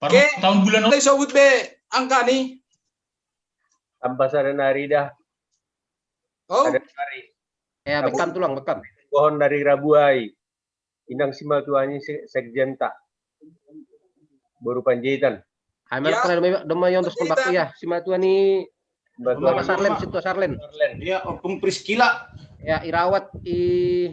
tahun bulan Ay sobut be angka ni. Ambasada Narida. Oh. Ada hari. Ya bekam tulang bekam. Pohon dari Rabuai. Inang sima tuanya sekjenta. Baru panjaitan. Hamil keren doma yang terus kontak ya sima tua ni Bapak Sarlen situ Sarlen. Iya, Opung Priscila. Ya Irawat i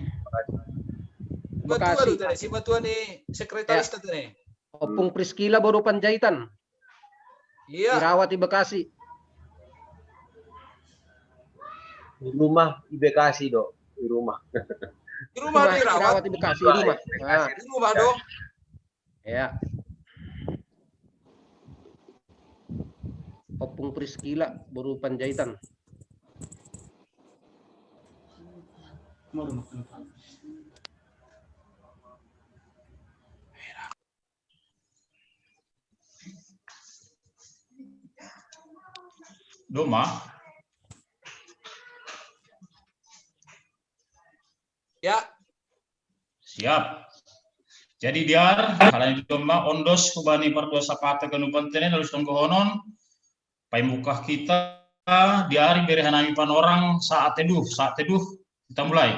Bekasi. Si Batuan ni sekretaris ya. Tadi. Opung Priscila baru panjaitan. Iya. Irawat di Bekasi. Di rumah di Bekasi dok. Di rumah. Di rumah Irawat di Bekasi di rumah. Nah. Di rumah dong. Ya. Opung Priscila baru panjaitan. Doma. Ya. Siap. Jadi diar kalian doma ondos kubani pertua sapata kenupantene halus tonggohonon. Pai mukah kita diari beri hanami panorang saat teduh kita mulai.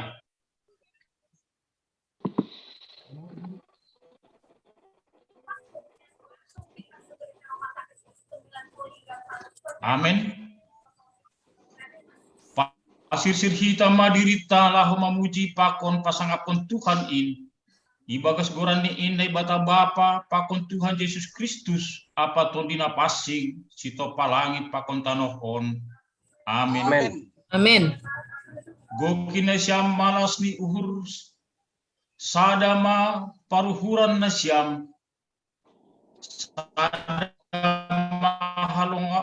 Amin. Pasir-sir hitam madirita lahu memuji pakon pasangapun Tuhan in. Ibagas goran ni indai bata bapa pakon Tuhan Yesus Kristus apa tondina pasing sitopa langit pakon tanohon. Amin. Amin. Amin. Gokina syam malas ni uhur sadama paruhuran na syam sadama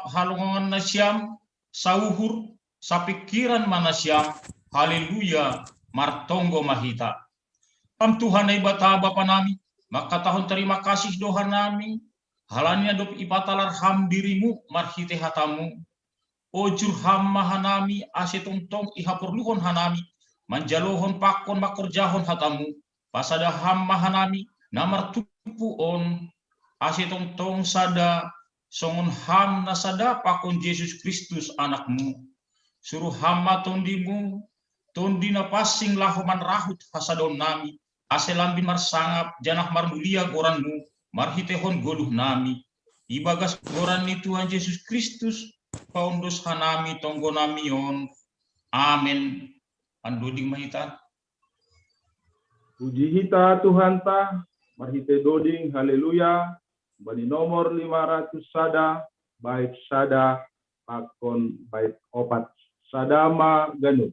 halungan na syam sauhur sapikiran mana syam haleluya martonggo mahita. Pam Tuhan ay bata bapa nami, maka tahun terima kasih doa nami, halanya dop ibatalar ham dirimu, marhite hatamu, ojur ham mahanami, asetongtong ihapurluhon hanami, manjalohon pakon makorjahon hatamu, pasada ham mahanami, namar tupuon, asetongtong sada, songon ham nasada pakon Yesus Kristus anakmu, suruh ham matondimu, tondina pasing lahoman rahut hasadon nami, aselambin marsangap janah marmulia goranmu marhitehon goluh nami ibagas goran ni Tuhan Yesus Kristus paundos hanami tonggo namion amin andoding mahita puji hita Tuhan ta marhite doding haleluya bani nomor 500 sada baik sada pakon baik opat sadama ganut.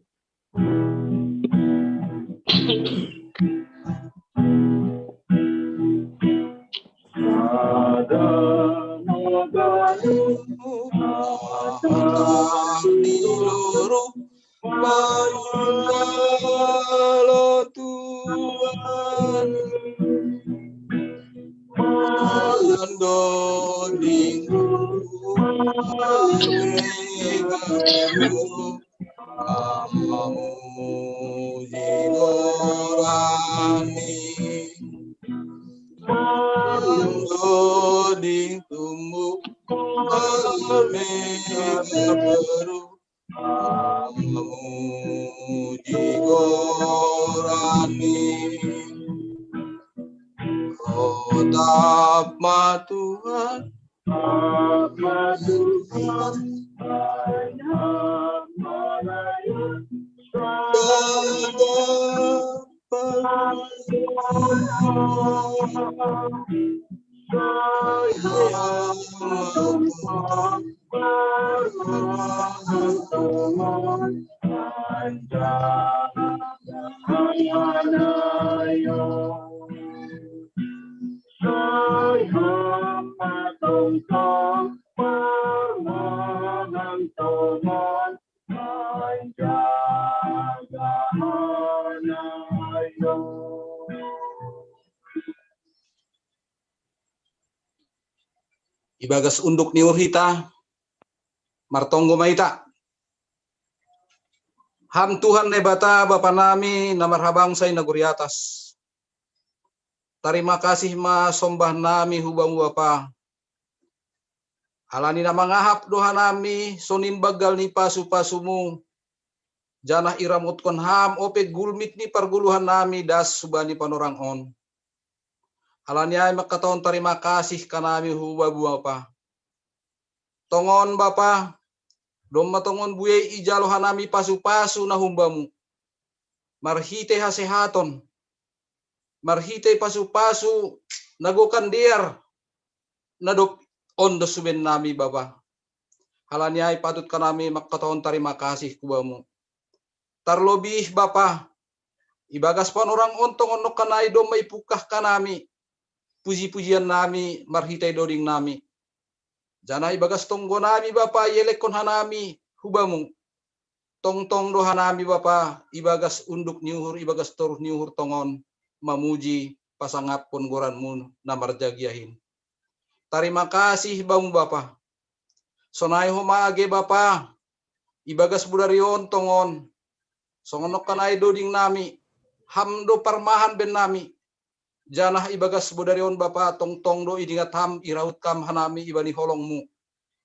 Ibagas unduk niur hita martonggo maita ham Tuhan nebata bapa nami namar habang say naguri atas terima kasih ma sombah nami hubang bapa Alani na mangahap doha nami sonin bagal ni pasu-pasumu. Janah iramut kon ham ope gulmit ni perguluhan nami das subani panorang on. Alani ay makataon terima kasih kanami huba Bapa. Tongon Bapa, dom matongon buye ijalo hanami pasu-pasu na humbamu. Marhite hasehaton. Marhite pasu-pasu nagokan diar nadop on suben nami Bapa. Halani ay patut kanami makataon terima kasih kubamu. Terlebih Bapa, ibagas pan orang ontong onok kanai dom may pukah kanami. Puji-pujian nami marhite doding nami. Jana ibagas tonggo nami Bapa yelekon hanami hubamu. Tong-tong do hanami Bapa ibagas unduk niuhur ibagas toruh niuhur tongon mamuji pasangapun goranmu namarjagiahin. Terima kasih bamu Bapa. Sonai homage Bapa ibagas budarion tongon. Songonok kanai doding nami hamdo parmahan ben nami. Janah ibagas budarion Bapa tong-tong do idingat ham iraut kam hanami ibani holongmu.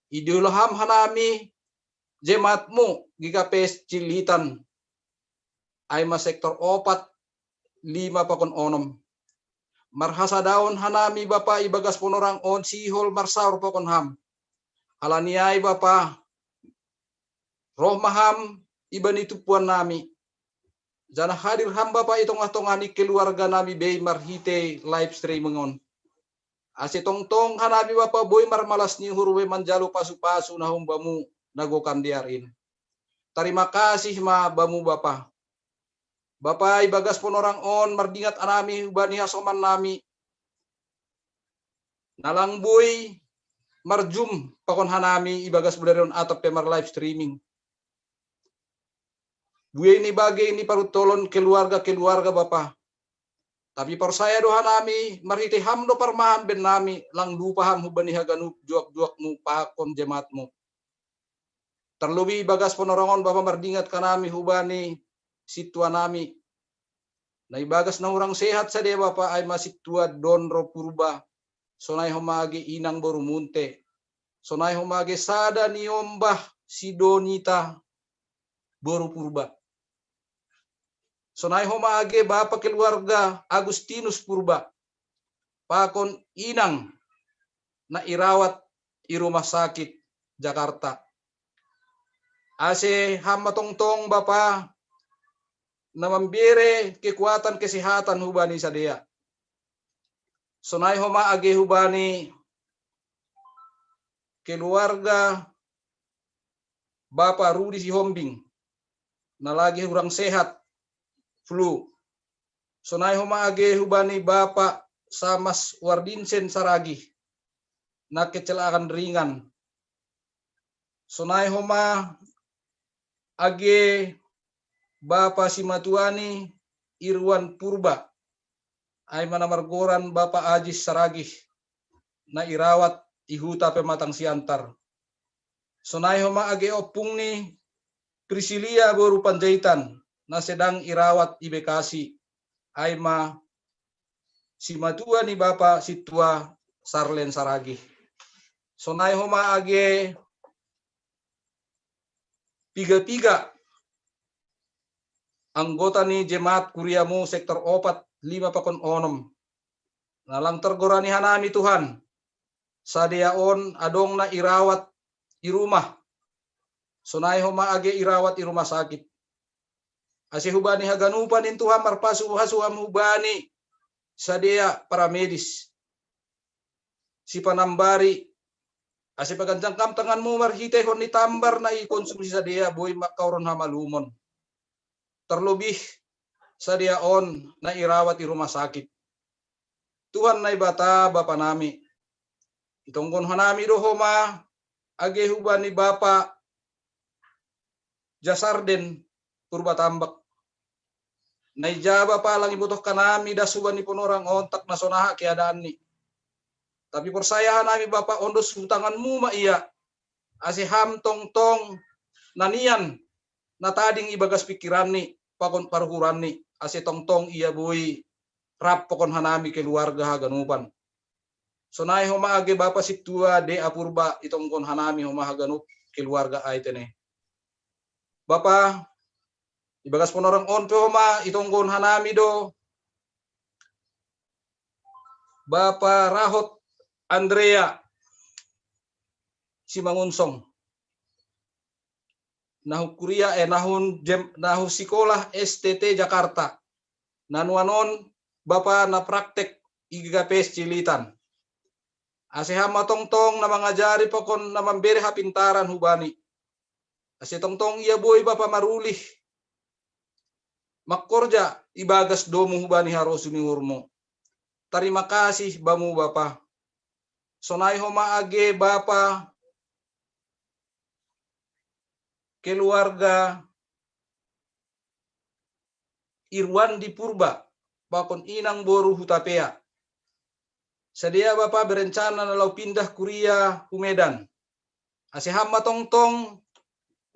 Idulham hanami jematmu gigapes cilitan. Aima sektor 4 5 pakon onom. Marhasa daun hanami Bapa ibagas ponorang on sihol marsaur pakon ham. Alaniai Bapa roh maham ibani tupuan nami. Jana hadir ham Bapa itong-atongani keluarga nami bei marhite live streaming on. Ase tong-tong hanabi Bapa boy marmalas ni hurwe manjalo pasu-pasu na humbamu nagokan diarin. Terima kasih ma bamu Bapa. Bapa ibagas ponorang on mardingat anami ubani hasoman nami. Nalang boy marjum pakon hanami ibagas budarion atap pemar live streaming. Buye ini bagai ini parutolon keluarga Bapa. Tapi persaya doha nami marhite hamdo parmahan ben nami lang dupaham hubani haganup juak-juakmu pakon jematmu. Terlebih bagas ponorongon Bapa mardingat kanami hubani situa nami. Na ibagas na urang sehat sa dia Bapa ay masitua donro purba. Sonay homage inang borumunte. Sonay homage sada niombah sidonita boru purba. Sonay homage Bapa keluarga Agustinus Purba. Pakon inang na irawat i rumah sakit Jakarta. Ase hama tong-tong Bapa na mambire kekuatan kesehatan hubani sa dia. Sonay homage hubani keluarga Bapa Rudi Sihombing na lagi urang sehat flu. Sonay homage hubani Bapa Samas Wardinsen Saragi na kecelakaan ringan. Sonay homa age Bapa Simatuani Irwan Purba ay manamargoran Bapa Ajis Saragi na irawat ihuta pematang siantar. Sonay homa age opung ni Priscilia Boru Panjaitan na sedang irawat di Bekasi ay ma si matua ni Bapa Situa Sarlen Saragi. Sonay homa age piga-piga anggota ni Jemaat Kuriamu sektor 4 5 pakon onom. Nalang tergorani hanami Tuhan. Sadiaon adong na irawat i rumah. Sonay homa age irawat i rumah sakit. Ase hubani haganupan in Tuhan marpasu hasuam hubani sadia para medis. Si panambari ase pagancang kam tanganmu marhite hon ni tambar na ikonsumsi sadia boy makauron hamalumon. Terlebih sadia on na irawat di rumah sakit. Tuhan na ibata Bapa nami. Itonggon hanami dohoma age hubani Bapa Jasarden Purba Tambak. Naijaba pa lang ibutok kanami dasuban ni ponorang ontak na sonaha keadaan ni. Tapi persayahan nami Bapa ondos hutanganmu maiya. Ase ham tong-tong nanian na tading ibagas pikiran ni pakon paruhuran ni. Ase tong-tong iya boy rap pokon hanami keluarga haganupan. Sonai homa age bapa situa de apurba itong kon hanami homa haganup keluarga aitene. Bapa ibagas ponorang on pe homa itong kon hanami do Bapa Rahot Andrea Simangunsong. Nahu kuria nahu sekolah STT Jakarta. Nanuanon Bapa na praktek IGPS Cilitan. Asehama tongtong na mangajari pokon na mambere hapintaran hubani. Ase tongtong iya boy Bapa marulih. Makorja ibagas domu hubani harus uniurmo. Terima kasih bamu Bapa. Sonai homa age Bapa keluarga Irwan di Purba, bakon inang boru hutapea. Sedia Bapa berencana nalau pindah kuria Medan. Asehama tongtong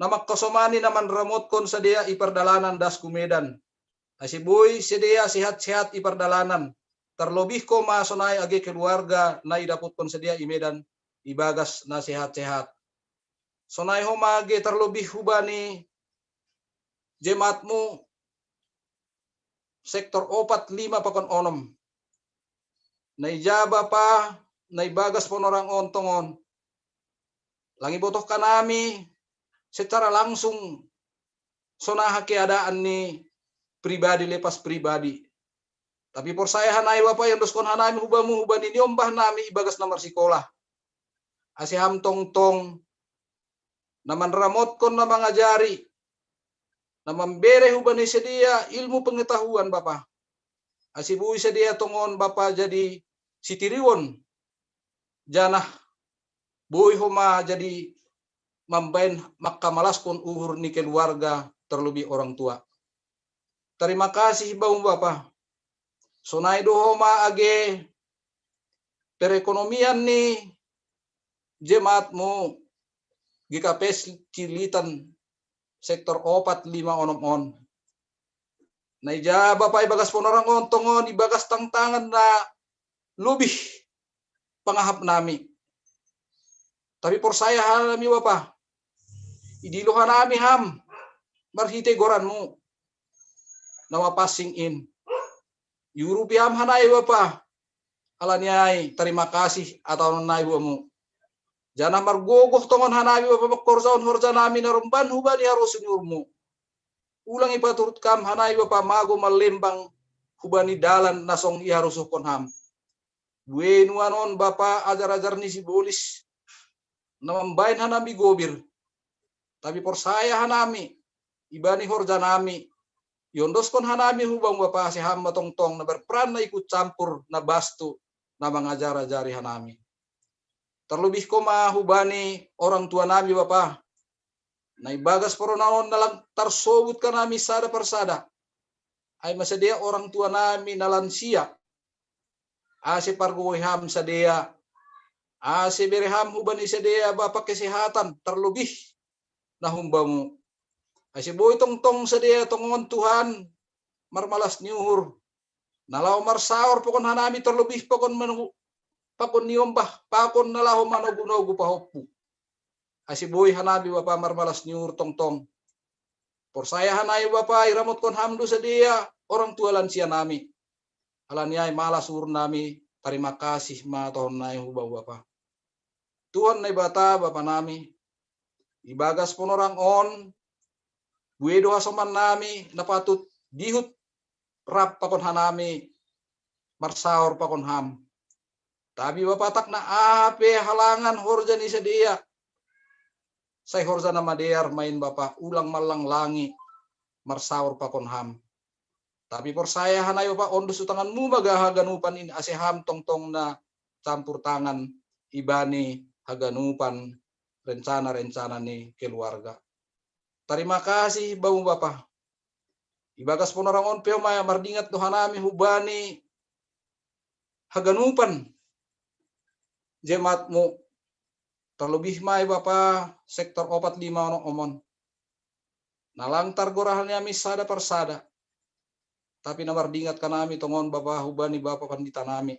namak kosomani naman ramot kon sedia iperdalanan das Medan. Asiboy sedia sehat-sehat iperdalanan. Terlebih ko masonai age keluarga na idapot kon sedia i Medan ibagas na sehat-sehat. Sonai homage terlebih hubani jemaatmu sektor 4-5 pakon onom. Naijaba pa, naibagas ponorang ontongon. Langi botoh kanami secara langsung sonaha keadaan ni pribadi lepas pribadi. Tapi por saya hanai Bapa yang doskon hanami hubamu hubani niombah nami ibagas namar sekolah. Asiham tong-tong naman ramot kon na mangajari. Naman bere hubani sedia ilmu pengetahuan Bapa. Asibui sedia tongon Bapa jadi sitiriwon janah boy homa jadi mambain makamalas kon uhur ni keluarga terlebih orang tua. Terima kasih bau Bapa. Sonai do homa age perekonomian ni jemaatmu GKPS Cilitan sektor 4-5 onom-on. Naija Bapa ibagas ponorang ontongon ibagas tangtangan na lubih pangahap nami. Tapi por saya halami Bapa. Idiluhan nami ham marhite goranmu. Nawa passing in. Yurupiam hanai Bapa. Alaniai terima kasih atau nai buamu. Jangan margogoh tongon hanami Bapa korzaon horja nami narumban hubani harus nyurmu. Ulang ipaturut kam hanai Bapa mago malembang hubani dalan nasong i harus ukon ham. Buenuanon Bapa ajar-ajar ni si bolis. Namambain hanami gobir. Tapi por saya hanami ibani horja nami. Yondos kon hanami hubang Bapa si hamba tongtong na berperan na ikut campur na bastu na mengajar-ajari hanami. Terlebih ko mahubani orang tua nami Bapa. Na ibagas poronaon nalang tarsobut ka nami sada persada. Ay masadia orang tua nami na lansia. Ase parguham sadia. Ase bereham hubani sadia Bapa kesehatan terlebih na humbamu. Ase boy tong-tong sadia tongon Tuhan marmalas nyuhur. Nalau marsaor pokon hanami terlebih pokon menunggu pakon niombah pakon nalaho manogu-nogu pahoppu. Asiboy hanabi Bapa marmalas nyuhur tong-tong. Por saya hanai Bapa iramot kon hamdu sedia orang tua lansia nami. Alaniai malas ur nami terima kasih ma tohon nai hubau Bapa. Tuhan nai bata Bapa nami. Ibagas ponorang on buedo hasoman nami napatut dihut rap pakon hanami marsaor pakon ham. Tapi Bapa tak na ape halangan horja ni sedia. Saya horja nama dear main Bapa ulang malang langi marsaor pakon ham. Tapi por saya hanai Bapa ondus utanganmu magahaganupan in aseham tong-tong na campur tangan ibani haganupan rencana-rencana ni keluarga. Terima kasih bau Bapa. Ibagas ponorangon peo maya mardingat dohanami hubani haganupan jemaatmu terlebih mai Bapa sektor 4-5 omon. Nalantar gorahan yami sada persada. Tapi namardingat kanami tongon Bapa hubani Bapa pandita nami.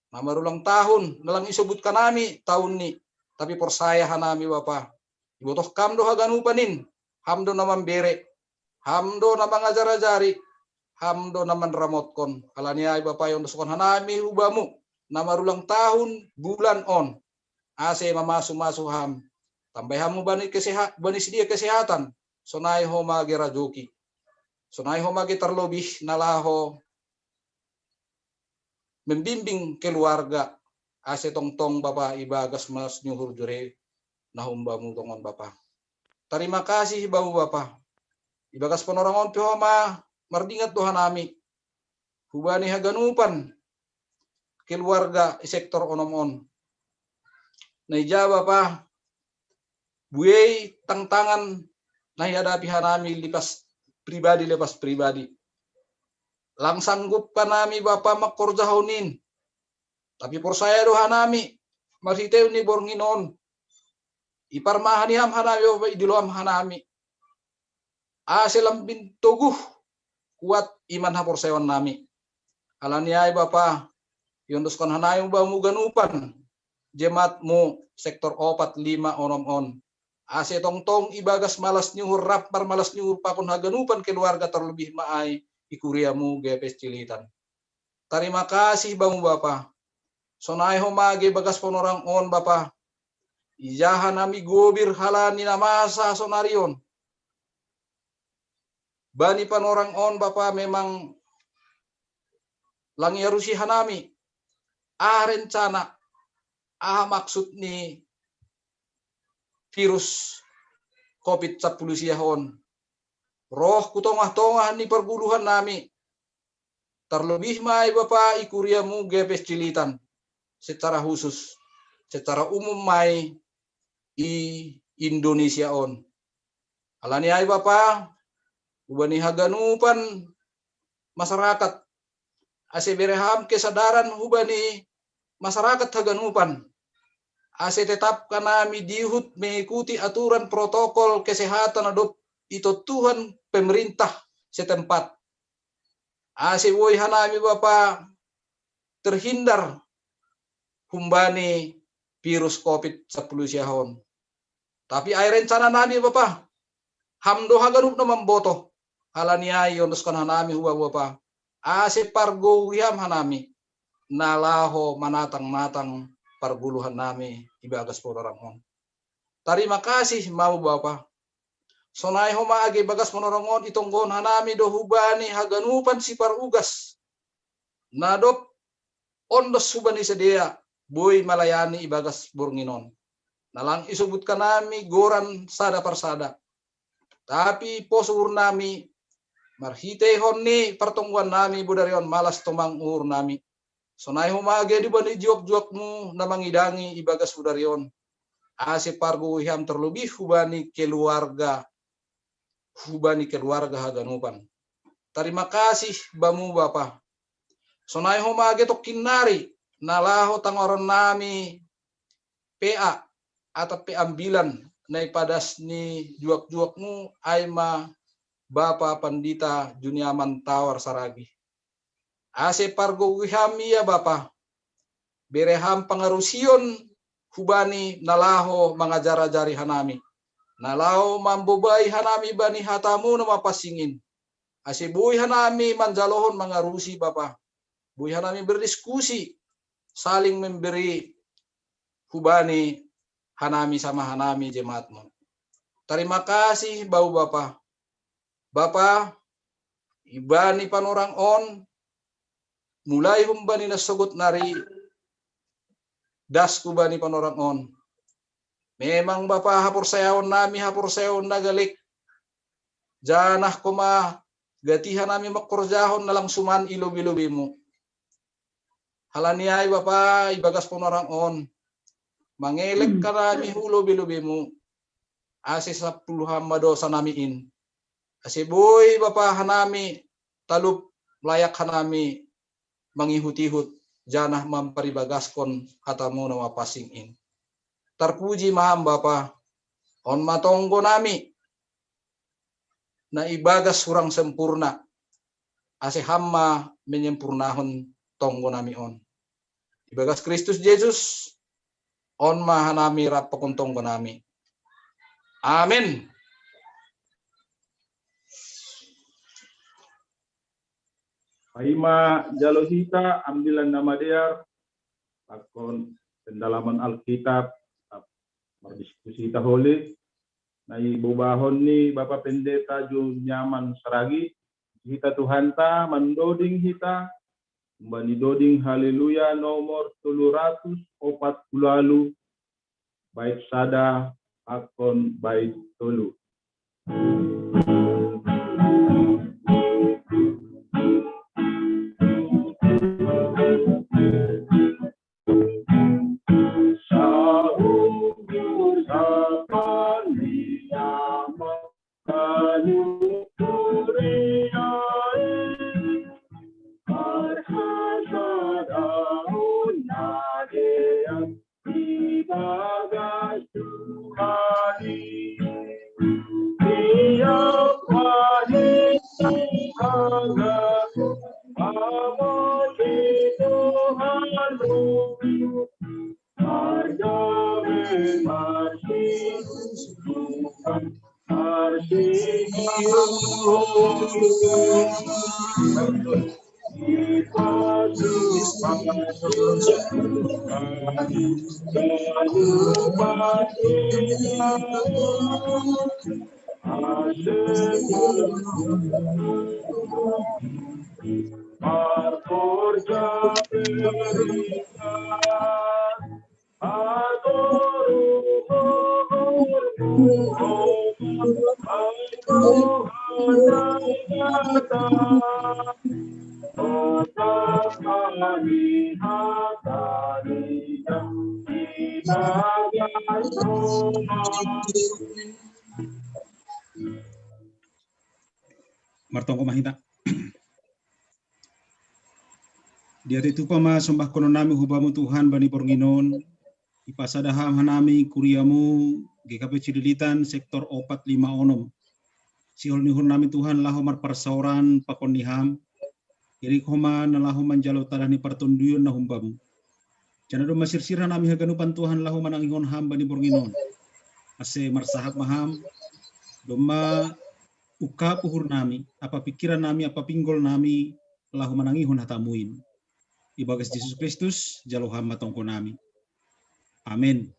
Nama ulang tahun, nalang isebut kanami tahun ni. Tapi persaya hanami Bapa. Ibotoh kamdo haganupanin. Hamdo naman bere. Hamdo naman ngajar-ajari. Hamdo naman ramotkon. Alaniay Bapa yung dosukon hanami hubamu. Nama ulang tahun bulan on. Ase mamasu-masuham. Tambay hamu bani dia kesehatan. Sonay ho magi rajuki. Sonay ho magi terlebih nalaho membimbing keluarga ase tong-tong Bapa ibagas mas nyuhur jure nahumbamu tongon Bapa. Terima kasih bahu Bapa. Ibagas penorangon pihoma mardingat Tuhan nami. Hubani haganupan keluarga sektor onomon. Naija Bapa. Buay tangan nahihadapi hanami lepas pribadi. Lang sanggup ka nami Bapa makorjahonin. Tapi persaya doha nami. Marsitew ni bornginon. Iparmahaniham hanami Bapa idiluam hanami. Aselam bintuguh. Kuat iman ha porsayawan nami. Alaniay Bapa. Yunduskon hanay ba mo ganupan. Jemaatmu sektor 4-5 onom-on. Ase tong-tong ibagas malas nyuhur rapar malas nyuhur pakon haganupan keluarga terlebih maay. Ikuriamu gepes cilitan. Terima kasih bamu Bapa. Sonai homage bagas ponorang on Bapa. Ijahan nami gobir halani namasa sonarion. Bani panorang on Bapa memang langi harusi hanami. Rencana. Maksud ni virus COVID-19 siyahon. Roh kutongah-tongah ni perguluhan nami. Terlebih mai Bapa ikuriamu gepes cilitan. Secara khusus. Secara umum mai i Indonesia on. Alani ay Bapa. Ubani haganupan masyarakat. Ase bereham kesadaran ubani masyarakat haganupan. Ase tetap kanami dihut mengikuti aturan protokol kesehatan adop itu Tuhan pemerintah setempat. Ase woi hanami Bapa terhindar humbani virus COVID-19 siyahon. Tapi ay rencana nami Bapa hamdo haganup na mamboto. Halaniay yondoskan hanami huba Bapa. Ase pargo wiham hanami. Nalaho manatang-natang parguluhan nami ibagas ponorangon. Terima kasih mau Bapa. Sonai homa age bagas monorongon itonggon hanami do hubani haganupan si parugas. Nadop ondos hubani sedia boy malayani ibagas bornginon. Nalang isubut kanami goran sada persada. Tapi posur nami marhite honni pertongguan nami budarion malas tomang ur nami. Sonai homa age di bani juak-juakmu namangidangi ibagas budarion. Ase pargu iham terlebih hubani keluarga haganupan. Terima kasih bamu Bapa. Sonai homa getok kinari nalaho tangoron nami PA atau peambilan nai padas ni juak-juakmu aima Bapa Pandita Juniaman Tawar Saragi. Ase pargo wiham ya Bapa. Bereham pangarusion hubani nalaho mangajara-jari hanami. Nalau mambobai hanami bani hatamu nama pasingin. Ase bui hanami manjalohon mangarusi Bapa. Bui hanami berdiskusi. Saling memberi hubani hanami sama hanami jemaatmu. Terima kasih bau Bapa. Bapa, ibani panorang on. Mulai humbani nasogot nari. Das kubani panorang on. Memang Bapa hapur sayaon nami hapur sayaon nagalik. Janah koma gatihan nami makorjahon nalang suman ilubi-lubimu. Halaniay Bapa ibagas ponorang on. Mangelek ka nami hulo-bilubimu. Ase 10 madosa namiin. Ase boy Bapa hanami talup layak hanami mangihut-ihut. Janah mamparibaгаskon hatamu nama pasingin. Terpuji maham Bapa. On matonggo nami. Na ibagas surang sempurna. Ase hamma menyempurnahon tonggo nami on. Ibagas Kristus Yesus, on mahanami rapakuntong kanami. Amin. Paima Jalohita, ambilan nama dia, akon pendalaman Alkitab, berdiskusi kita holi, na ibubahon ni Bapak Pendeta ju nyaman saragi, kita Tuhan ta mandoding kita, mbani doding haleluya nomor 340 bait sada akon bait tolu. Martongko mahita. Dia itu pama sembah kono nami hubamu Tuhan bani pornginon. Ipasadaham hanami kuriamu GKP Cidilitan sektor 456. Sihol nihur nami Tuhan lahu marparsauran pakon niham. Iri koma nalahu manjalo tarani partunduyun na humbamu. Janado masirsira nami haganupan Tuhan lahu manangingon ham bani pornginon. Ase marsahap maham. Doma uka puhur nami, apa pikiran nami, apa pinggol nami, lahu manangihon hatamuin. Ibagas Yesus Kristus, jaloham matongko nami. Amin.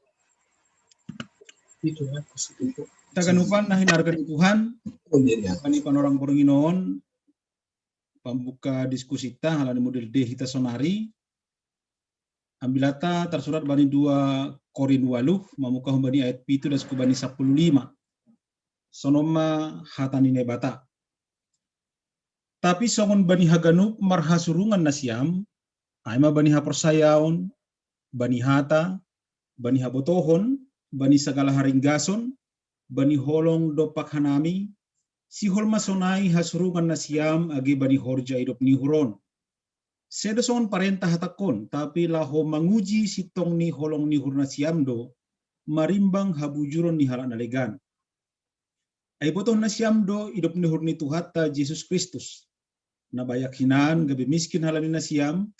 Kita ganupan na hinargan Tuhan, pani panorang pornginon, pembuka diskusi ta, halani model D hita sonari, ambilata tersurat bani 2 Korin 8, mamuka humbani ayat 7 dan sekubani 15. Sonoma hatani nebata. Tapi songon bani haganup marhasurungan nasiam, aima bani haporsayaon, bani hata, bani habotohon, bani segala haringgason, bani holong dopak hanami, si holma sonai hasurungan nasiam agi bani horja idop ni huron. Sedo songon parentah hatakon, tapi laho manguji sitong ni holong ni hur nasiam do, marimbang habujuron ni halak nalegan. Ay botoh na siyam do idop ni hurni tuhata Jesus Kristus. Na bayak hinan gabi miskin halani na siyam,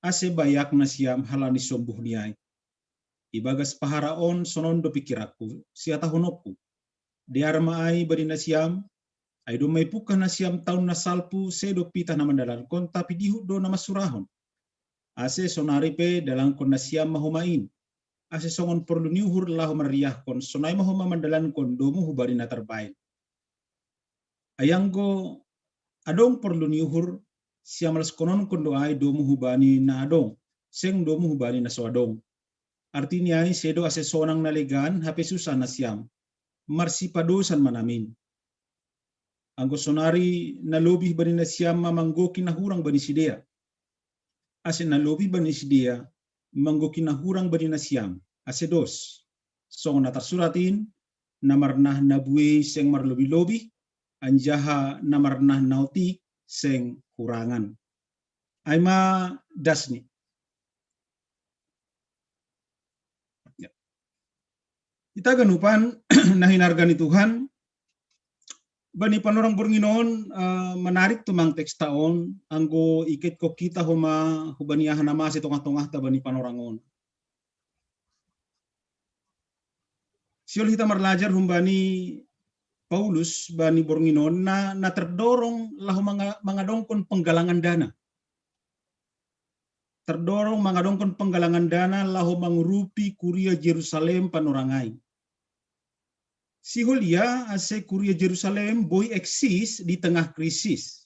ase bayak na siyam halani sombuh niyay. Ibagas paharaon sonon do pikiraku, siya tahunokku. Diarma ay bari na siyam, ay do may puka na siyam taon na salpu se do pita na mandalan kon tapi dihu do na masurahon. Ase sonari pe dalang kon na siyam mahumain. Ase songon perlu niuhur lahu mariyah kon sonay mahuma mandalan kon do muhubari na terbaik. Ayanggo adong perlu niuhur siamalas konon kondo ay domu hubani na adong seng domu hubani na so adong. Artinya ay sedo ase sonang nalegan hape susah na siyam marsipadosan manamin. Anggo sonari na lobih bani na siyam mamanggoki na hurang bani sidea. Ase na lobih bani sidea manggoki na hurang bani na siyam ase dos. So na tarsuratin na marnah na buwe seng marlobi-lobi anjaha namarnah nauti seng kurangan. Aima dasni. Kita ganupan nahinargani Tuhan bani panorang Bornginon menarik tumang teks taon anggo ikit ko kita huma hubani nama si tongah-tongah ta bani panorangon. Siol kita merlajar humbani Paulus bani Bornginon na terdorong lahu mangadongkon penggalangan dana. Terdorong mangadongkon penggalangan dana lahu mangurupi kuria Jerusalem panorangai. Si Holia ase kuria Jerusalem boy eksis di tengah krisis.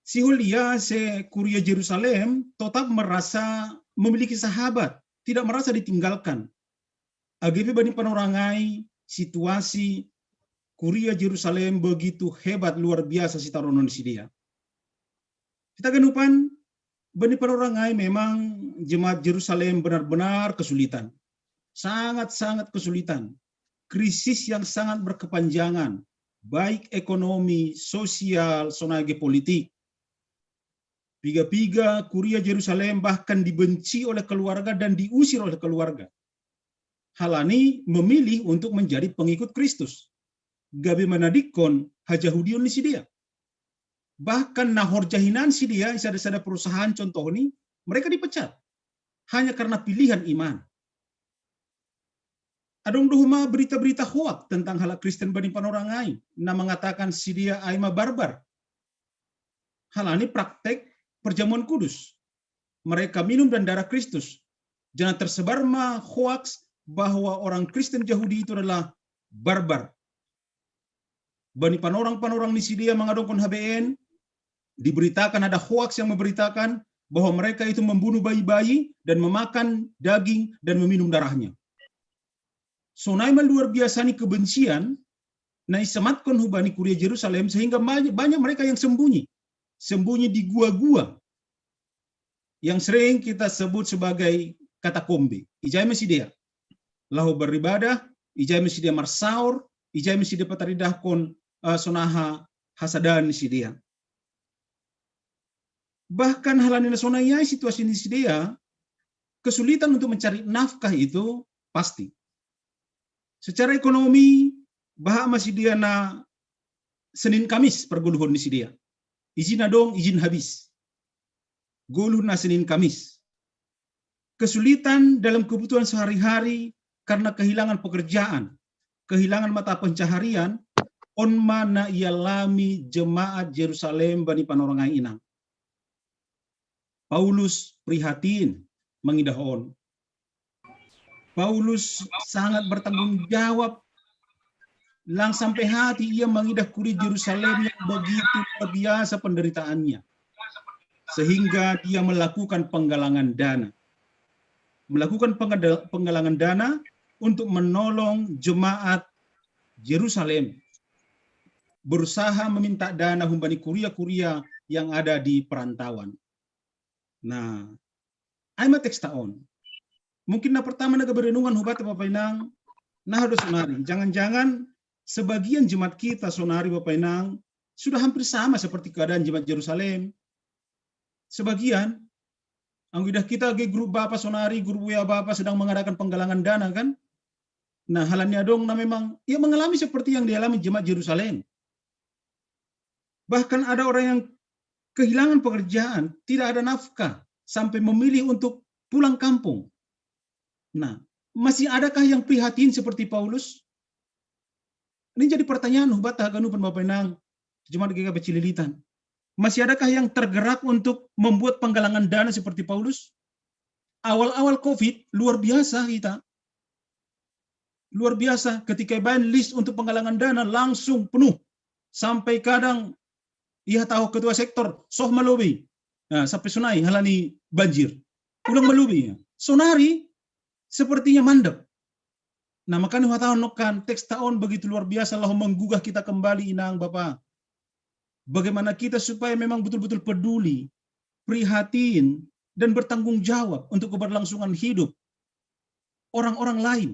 Si Holia ase kuria Jerusalem tetap merasa memiliki sahabat, tidak merasa ditinggalkan. AGP bani panorangai situasi kuria Jerusalem begitu hebat luar biasa si taronon si dia. Kita genupan bani panorangai memang jemaat Jerusalem benar-benar kesulitan. Sangat-sangat kesulitan. Krisis yang sangat berkepanjangan, baik ekonomi, sosial, sonage politik. Piga-piga kuria Jerusalem bahkan dibenci oleh keluarga dan diusir oleh keluarga. Halani memilih untuk menjadi pengikut Kristus. Gabe manadikon hajahudion ni si dia. Bahkan nahor jahinan si dia, sada-sada perusahaan contoh ini, mereka dipecat. Hanya karena pilihan iman. Adong dohuma berita-berita hoak tentang halak Kristen bani panorangai na mengatakan si dia aima barbar. Halani praktek perjamuan kudus. Mereka minum dan darah Kristus. Jangan tersebar hoaks bahwa orang Kristen Yahudi itu adalah barbar. Bani panorang-panorang ni si dia mengadongkon HBN, diberitakan ada hoaks yang memberitakan bahwa mereka itu membunuh bayi-bayi dan memakan daging dan meminum darahnya. So naimah luar biasa ni kebencian na isamatkan hubani kuria Jerusalem sehingga banyak mereka yang sembunyi di gua-gua yang sering kita sebut sebagai katakombe. Ijai masih dia lahu beribadah, ijai masih dia marsaur, ijai masih dia pataridahkon sonaha hasadan si dia. Bahkan halani nasonaya situasi ini si dia kesulitan untuk mencari nafkah itu pasti. Secara ekonomi, bahak masih dia na Senin Kamis perguluhon di si dia. Izin adong, izin habis. Guluh na Senin Kamis. Kesulitan dalam kebutuhan sehari-hari karena kehilangan pekerjaan, kehilangan mata pencaharian, on mana ialami jemaat Jerusalem bani panorangai inang. Paulus prihatin mengidahon. Paulus sangat bertanggung jawab. Lang sampai hati ia mengidah kuria Jerusalem yang begitu luar biasa penderitaannya. Sehingga dia melakukan penggalangan dana. Melakukan penggalangan dana untuk menolong jemaat Jerusalem. Berusaha meminta dana humbani kuria-kuria yang ada di perantauan. Nah, aima teks taon. Mungkin na pertama na keberenungan hubat Bapak Inang, nah harus sonari. Jangan-jangan sebagian jemaat kita sonari Bapak Inang sudah hampir sama seperti keadaan jemaat Jerusalem. Sebagian, anggidah kita ke grup Bapak sonari, grup WA Bapak sedang mengadakan penggalangan dana kan? Nah halannya dong, nah memang ia mengalami seperti yang dialami jemaat Jerusalem. Bahkan ada orang yang kehilangan pekerjaan, tidak ada nafkah, sampai memilih untuk pulang kampung. Nah, masih adakah yang prihatin seperti Paulus? Ini jadi pertanyaan hubat haganupan Bapak Inang, jemaat GKP Cililitan. Masih adakah yang tergerak untuk membuat penggalangan dana seperti Paulus? Awal-awal COVID luar biasa kita. Luar biasa ketika ban list untuk penggalangan dana langsung penuh. Sampai kadang ia tahu ketua sektor soh melobi. Nah, sampai sunai halani banjir. Ulang melobi. Sonari sepertinya mandek. Nah, makanya tahun nokan teks tahun begitu luar biasa lah menggugah kita kembali inang Bapak. Bagaimana kita supaya memang betul-betul peduli, prihatin, dan bertanggung jawab untuk keberlangsungan hidup orang-orang lain.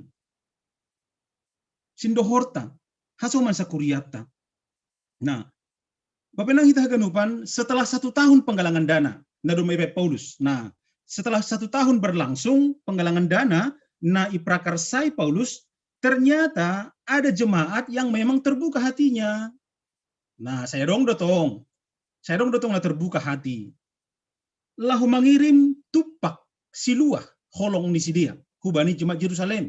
Sindohorta, hasuman sakuriata. Nah, Bapak nang kita ganupan setelah 1 tahun penggalangan dana, nadomai Paulus. Nah, setelah 1 tahun berlangsung penggalangan dana, na iprakarsai Paulus, ternyata ada jemaat yang memang terbuka hatinya. Nah, saya dong dotong lah terbuka hati. Lahu mengirim tupak siluah holong ni sidia hubani jemaat Yerusalem.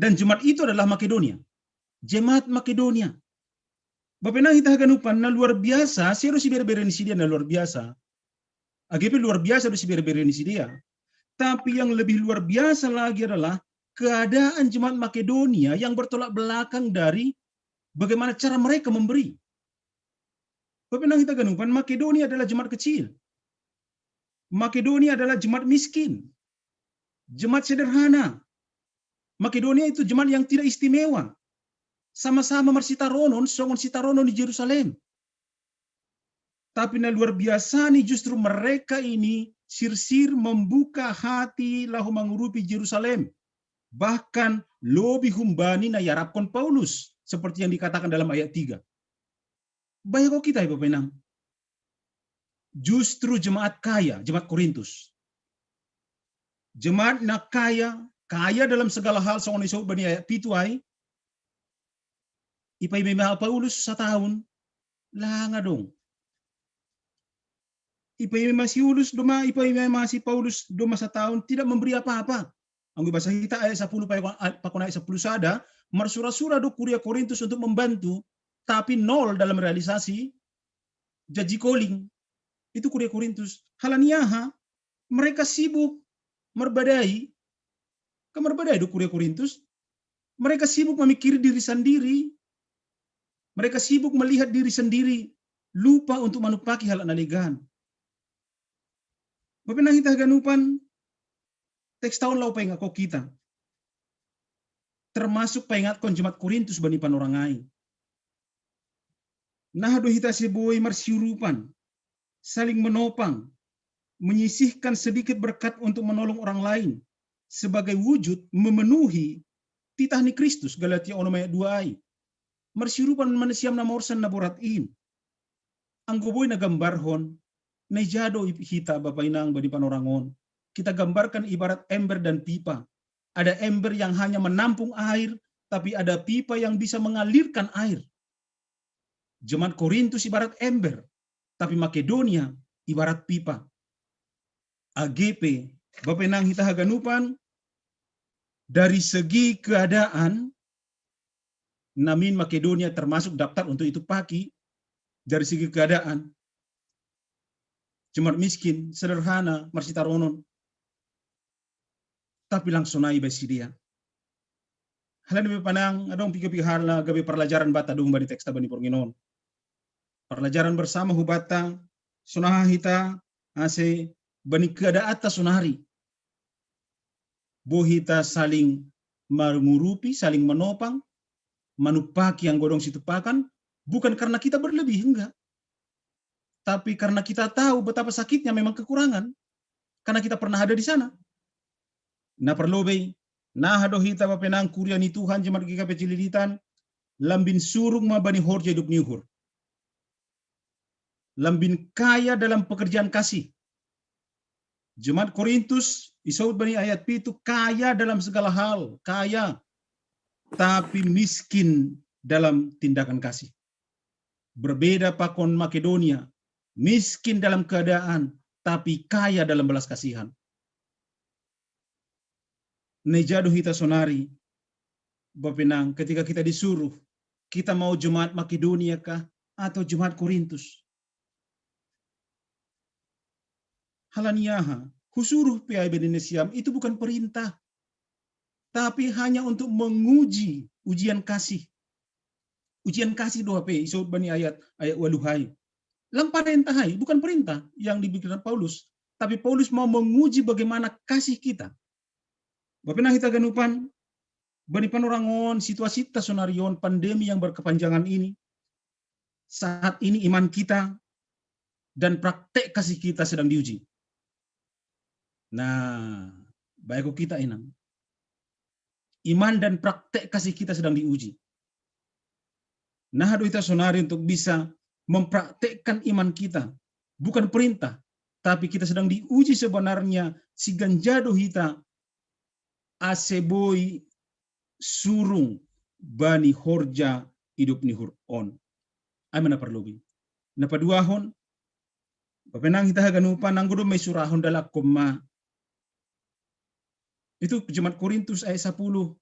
Dan jemaat itu adalah Makedonia. Jemaat Makedonia. Bapak kita ganupan na luar biasa, sero si berbeda ni sidia na luar biasa. AGP luar biasa si berbeda ni sidia. Tapi yang lebih luar biasa lagi adalah keadaan jemaat Makedonia yang bertolak belakang dari bagaimana cara mereka memberi. Bapak kita ganupan, Makedonia adalah jemaat kecil. Makedonia adalah jemaat miskin. Jemaat sederhana. Makedonia itu jemaat yang tidak istimewa. Sama-sama marsitaronon, songon sitaronon di Yerusalem. Tapi na luar biasa nih justru mereka ini sir-sir membuka hati lahu mengurupi Yerusalem. Bahkan lebih humbani na yarapkon Paulus. Seperti yang dikatakan dalam ayat 3. Baik kok kita Bapak Inang. Justru jemaat kaya, jemaat Korintus. Jemaat na kaya dalam segala hal songon disebut bani ayat 7 ay. Ipai memang Paulus setahun. Langa dong. Ipai masih Paulus doma, ipai masih Paulus doma setahun tidak memberi apa-apa. Ang bahasa kita ayat 10 pakon ayat 10 sada, marsura-sura do kuria Korintus untuk membantu, tapi nol dalam realisasi janji calling. Itu kuria Korintus. Halaniaha, mereka sibuk merbadai. Kemerbadai do kuria Korintus. Mereka sibuk memikir diri sendiri. Mereka sibuk melihat diri sendiri. Lupa untuk manupaki hal analigan. Bapak kita ganupan, teks tahun lau paingat ko kita. Termasuk paingat kon jemaat Korintus bani panorangai. Nah do hita seboi marsiurupan. Saling menopang, menyisihkan sedikit berkat untuk menolong orang lain sebagai wujud memenuhi titah ni Kristus Galatia 6 ayat 2 ay. Marsirupan manusia na morsan na boratin. Ang guboy na gambarhon na ijado hita bapainang bani panorangon. Kita gambarkan ibarat ember dan pipa. Ada ember yang hanya menampung air, tapi ada pipa yang bisa mengalirkan air. Jemaat Korintus ibarat ember, tapi Makedonia ibarat pipa. AGP, Bapak nang hita haganupan, dari segi keadaan, namin Makedonia termasuk daftar untuk itu paki, dari segi keadaan, jemaat miskin, sederhana, marsitaronon, tapi langsung naik besi dia. Halan lebih panang, adong pikir-pikir na gabi perlajaran bata dung bani teksta bani pornginon. Perlajaran bersama hubata, sunaha hita, ase bani keada atas sunari. Bohita saling mengurupi, saling menopang, manupaki yang godong situpakan, bukan karena kita berlebih, enggak. Tapi karena kita tahu betapa sakitnya memang kekurangan, karena kita pernah ada di sana. Na perlobe, na hadohita bapenang kuria ni Tuhan jemaat GKP Cililitan, lambin surung mabani horja hidup niuhur. Lambin kaya dalam pekerjaan kasih. Jemaat Korintus, isaut bani ayat itu kaya dalam segala hal, kaya, tapi miskin dalam tindakan kasih. Berbeda pakon Makedonia, miskin dalam keadaan, tapi kaya dalam belas kasihan. Nejadu hita sonari, Bapinang, ketika kita disuruh, kita mau jemaat Makedonia kah atau jemaat Korintus? Halaniaha, husuruh PIB Indonesiam itu bukan perintah, tapi hanya untuk menguji ujian kasih. Ujian kasih doa pe, isot bani ayat waluhai. Lang parentahai, bukan perintah yang diberikan Paulus, tapi Paulus mau menguji bagaimana kasih kita. Bapena kita ganupan, bani panorangon, situasi tasonarion, pandemi yang berkepanjangan ini, saat ini iman kita dan praktek kasih kita sedang diuji. Nah, baik kita inang. Iman dan praktek kasih kita sedang diuji. Nah, kita sonari untuk bisa mempraktekkan iman kita. Bukan perintah, tapi kita sedang diuji sebenarnya si ganjado hita aseboi surung bani horja hidup ni on. Ay mana perlubi. Na paduahon, papenang kita haganupa nang gudo may surahon dalak koma. Itu Jemaat Korintus ayat 10.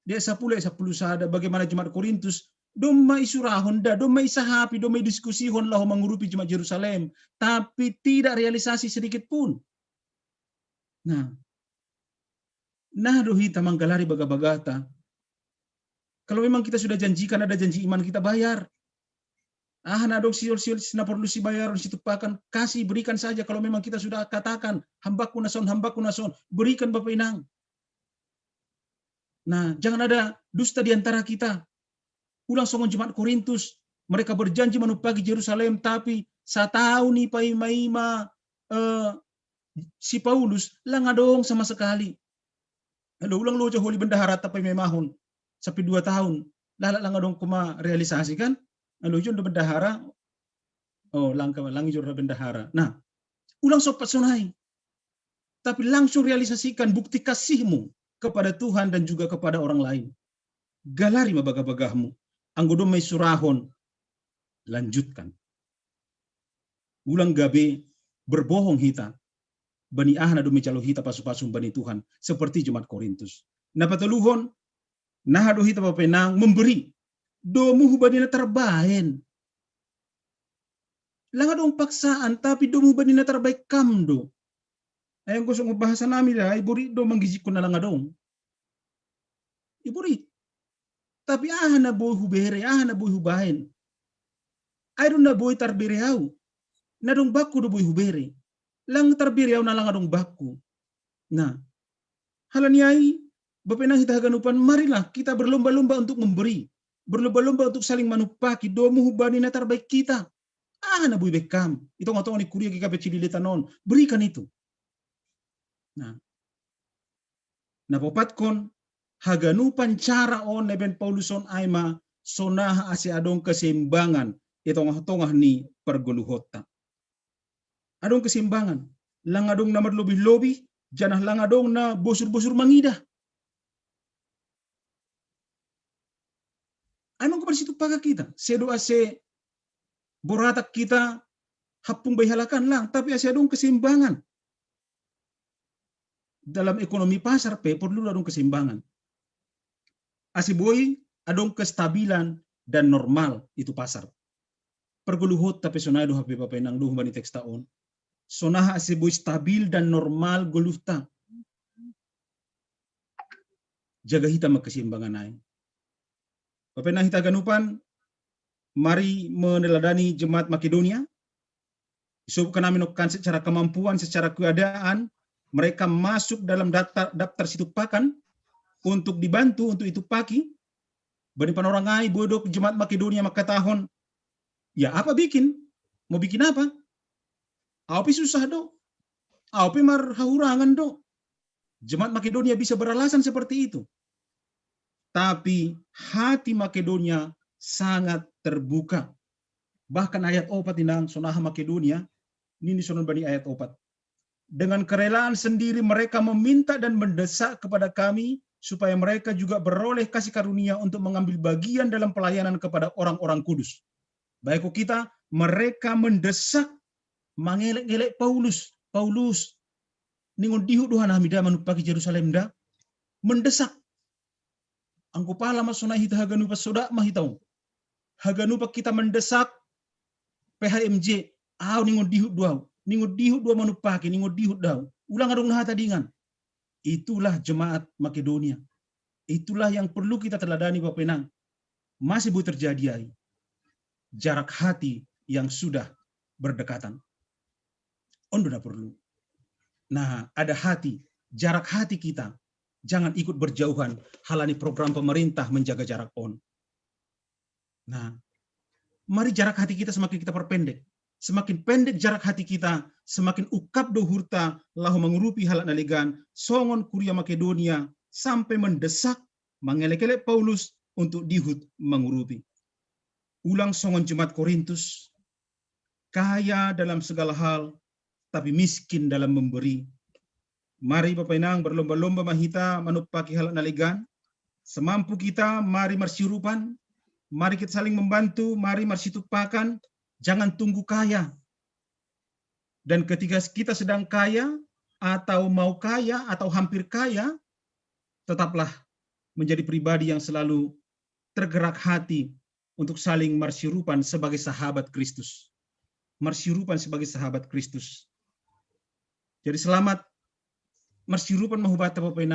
Dia 10 ayat 10 sada bagaimana Jemaat Korintus domai surahon da, domai sahapi, domai diskusi hon lah mengurupi Jemaat Yerusalem, tapi tidak realisasi sedikit pun. Nah dohi tamang galari baga-bagata. Kalau memang kita sudah janjikan ada janji iman kita bayar. Nadong siul-siul na perlu si bayar situ pakan kasih berikan saja kalau memang kita sudah katakan hambaku nason berikan Bapak Inang. Nah, jangan ada dusta di antara kita. Ulang songon Jemaat Korintus, mereka berjanji menupaki Yerusalem, tapi satau ni maima si Paulus langadong sama sekali. Lalu ulang loja holi bendahara tapi memahon sampai 2 tahun. Lala langadong kuma realisasi kan? Lalu jun bendahara. Oh, langi jura bendahara. Nah, ulang sopat sunai. Tapi langsung realisasikan bukti kasihmu kepada Tuhan dan juga kepada orang lain. Galari mabaga-bagahmu. Anggodo may surahon, lanjutkan. Ulang gabe, berbohong hita. Bani ahna do mecalo hita pasu-pasung bani Tuhan. Seperti Jemaat Korintus. Napataluhon, nahado hita papenang, memberi. Domu hubadina terbain. Langadong paksaan, tapi domu hubadina terbaik kamdo. Ayang gusto ng bahasa namin ay iburi do manggizik ko na langadong. Iburi. Tapi na boy hubere, na boy hubahin. Ayron na boy tarbirehaw. Nadong baku do boy hubere. Lang tarbirehaw na lang adong baku. Nah, halaniyay, bapenang hitahaganupan, marilah kita berlomba-lomba untuk memberi. Berlomba-lomba untuk saling manupaki. Domu hubani na tarbaik kita. Na boy bekam. Ito nga ni kuria kikape chililitanon. Berikan itu. Nah, napopatkon, haganupan cara on neben Pauluson aima sonaha ase adong keseimbangan itong-tongah ni perguluhota. Adong keseimbangan. Lang adong na marlobi-lobi, janah lang adong na bosur-bosur mangida. Anong kepada situ paga kita? Sedo ase boratak kita hapung bayhalakan lang, tapi ase adong keseimbangan. Dalam ekonomi pasar perlu adong keseimbangan. Asiboy adong kestabilan dan normal itu pasar. Perguluhot tapi sonado hape papenang duh bani teks taon. Sonaha asiboy stabil dan normal guluhta. Jaga hita magkeseimbangan ay. Papenang hita ganupan, mari meneladani Jemaat Makedonia. Isubkan namin okan secara kemampuan, secara keadaan, mereka masuk dalam daftar situpakan untuk dibantu untuk itu pagi. Bani panorangai bodoh Jemaat Makedonia makatahon. Ya apa bikin? Mau bikin apa? Apa susah do? Apa marhahurangan do? Jemaat Makedonia bisa beralasan seperti itu. Tapi hati Makedonia sangat terbuka. Bahkan ayat 4 inang sonaha Makedonia, ini sonon bani ayat 4. Dengan kerelaan sendiri mereka meminta dan mendesak kepada kami supaya mereka juga beroleh kasih karunia untuk mengambil bagian dalam pelayanan kepada orang-orang kudus. Baik kita, mereka mendesak mangelek-ngelek Paulus. Ningon dihu duhan hamida manupaki Jerusalem da. Mendesak. Angko pala masuna hita haganupa soda mahitaw. Haganupa kita mendesak PHMJ. Ningon dihu duaw. Ningo dihut dua manupaki, ningo dihut daw. Ulang adong nahata dingan. Itulah Jemaat Makedonia. Itulah yang perlu kita teladani Bapak Penang. Masih boleh terjadi ay. Jarak hati yang sudah berdekatan. Ondo na perlu. Nah, ada hati, jarak hati kita. Jangan ikut berjauhan. Halani program pemerintah menjaga jarak on. Nah, mari jarak hati kita semakin kita perpendek. Semakin pendek jarak hati kita, semakin ukap dohurta lahu mengurupi halat naligan, songon kuria Makedonia, sampai mendesak, mengelek-elek Paulus untuk dihut mengurupi. Ulang songon Jemaat Korintus, kaya dalam segala hal, tapi miskin dalam memberi. Mari Bapak Inang berlomba-lomba mahita manupaki halat naligan, semampu kita, mari marsirupan, mari kita saling membantu, mari marsitupakan, jangan tunggu kaya. Dan ketika kita sedang kaya, atau mau kaya, atau hampir kaya, tetaplah menjadi pribadi yang selalu tergerak hati untuk saling marsirupan sebagai sahabat Kristus. Marsirupan sebagai sahabat Kristus. Jadi selamat marsirupan mahubata Bapak.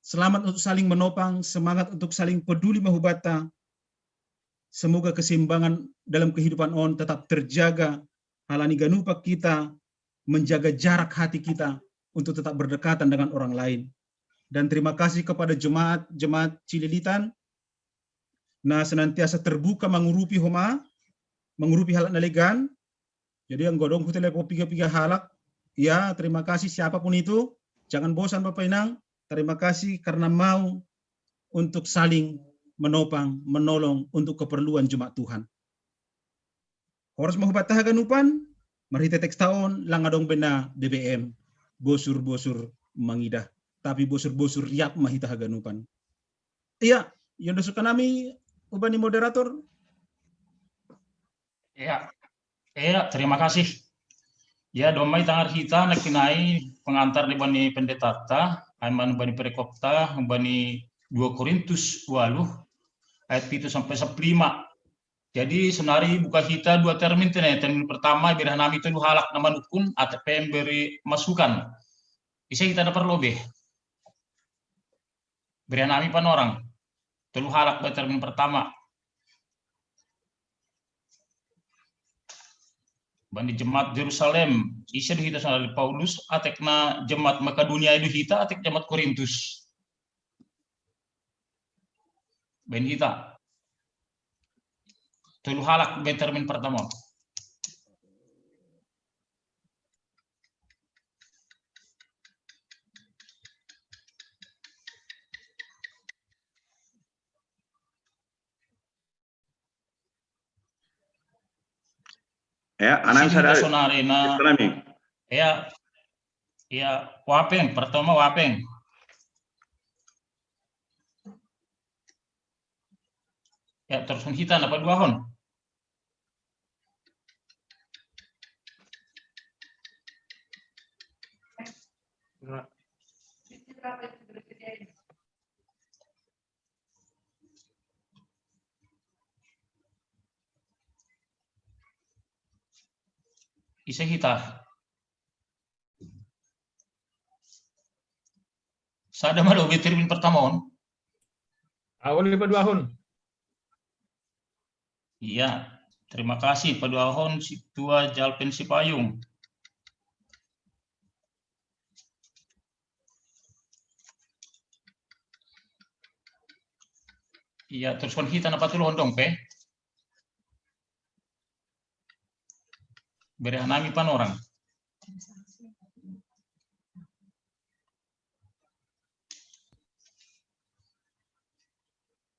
Selamat untuk saling menopang, semangat untuk saling peduli mahubata. Semoga keseimbangan dalam kehidupan on tetap terjaga. Halani ganupak kita, menjaga jarak hati kita untuk tetap berdekatan dengan orang lain. Dan terima kasih kepada jemaat Cililitan, nah senantiasa terbuka mengurupi homa, mengurupi halak nalegan. Jadi yang godong hutele po piga halak. Ya, terima kasih siapapun itu. Jangan bosan Bapak Inang. Terima kasih karena mau untuk saling menopang, menolong untuk keperluan jemaat Tuhan. Horas mahubat tahaganupan, marhite teks tahun langadong bena DBM, bosur-bosur mangidah, tapi bosur-bosur riap mahita haganupan. Iya, yang suka nami ubani moderator. Iya, terima kasih. Ya, domai tangar kita nakinai pengantar di bani pendeta ta, aiman bani perekopta, bani 2 Korintus 8 ayat 7 sampai 15. Jadi senari buka kita 2 termin tene. Termin pertama birah nami itu halak nama nukun atau beri masukan. Bisa kita dapat lebih. Birah nami pan orang. Telu halak pada termin pertama. Bani jemaat Yerusalem, isa duhita sanali Paulus, atekna jemaat Makedonia duhita, atek jemaat Korintus. Ben hita. Telu halak ben termin pertama. Ya, anak sadar. Sonarena. Ya, wapeng pertama wapeng. Ya, terus kita dapat 2 hon. Isa kita. Sada malo termin pertama on. Awal lipat 2 tahun. Iya, terima kasih Pak Duahon Situa Jalpen Sipayung. Iya, terus kon kita apa tuh dong, Pe? Beri nami pan orang.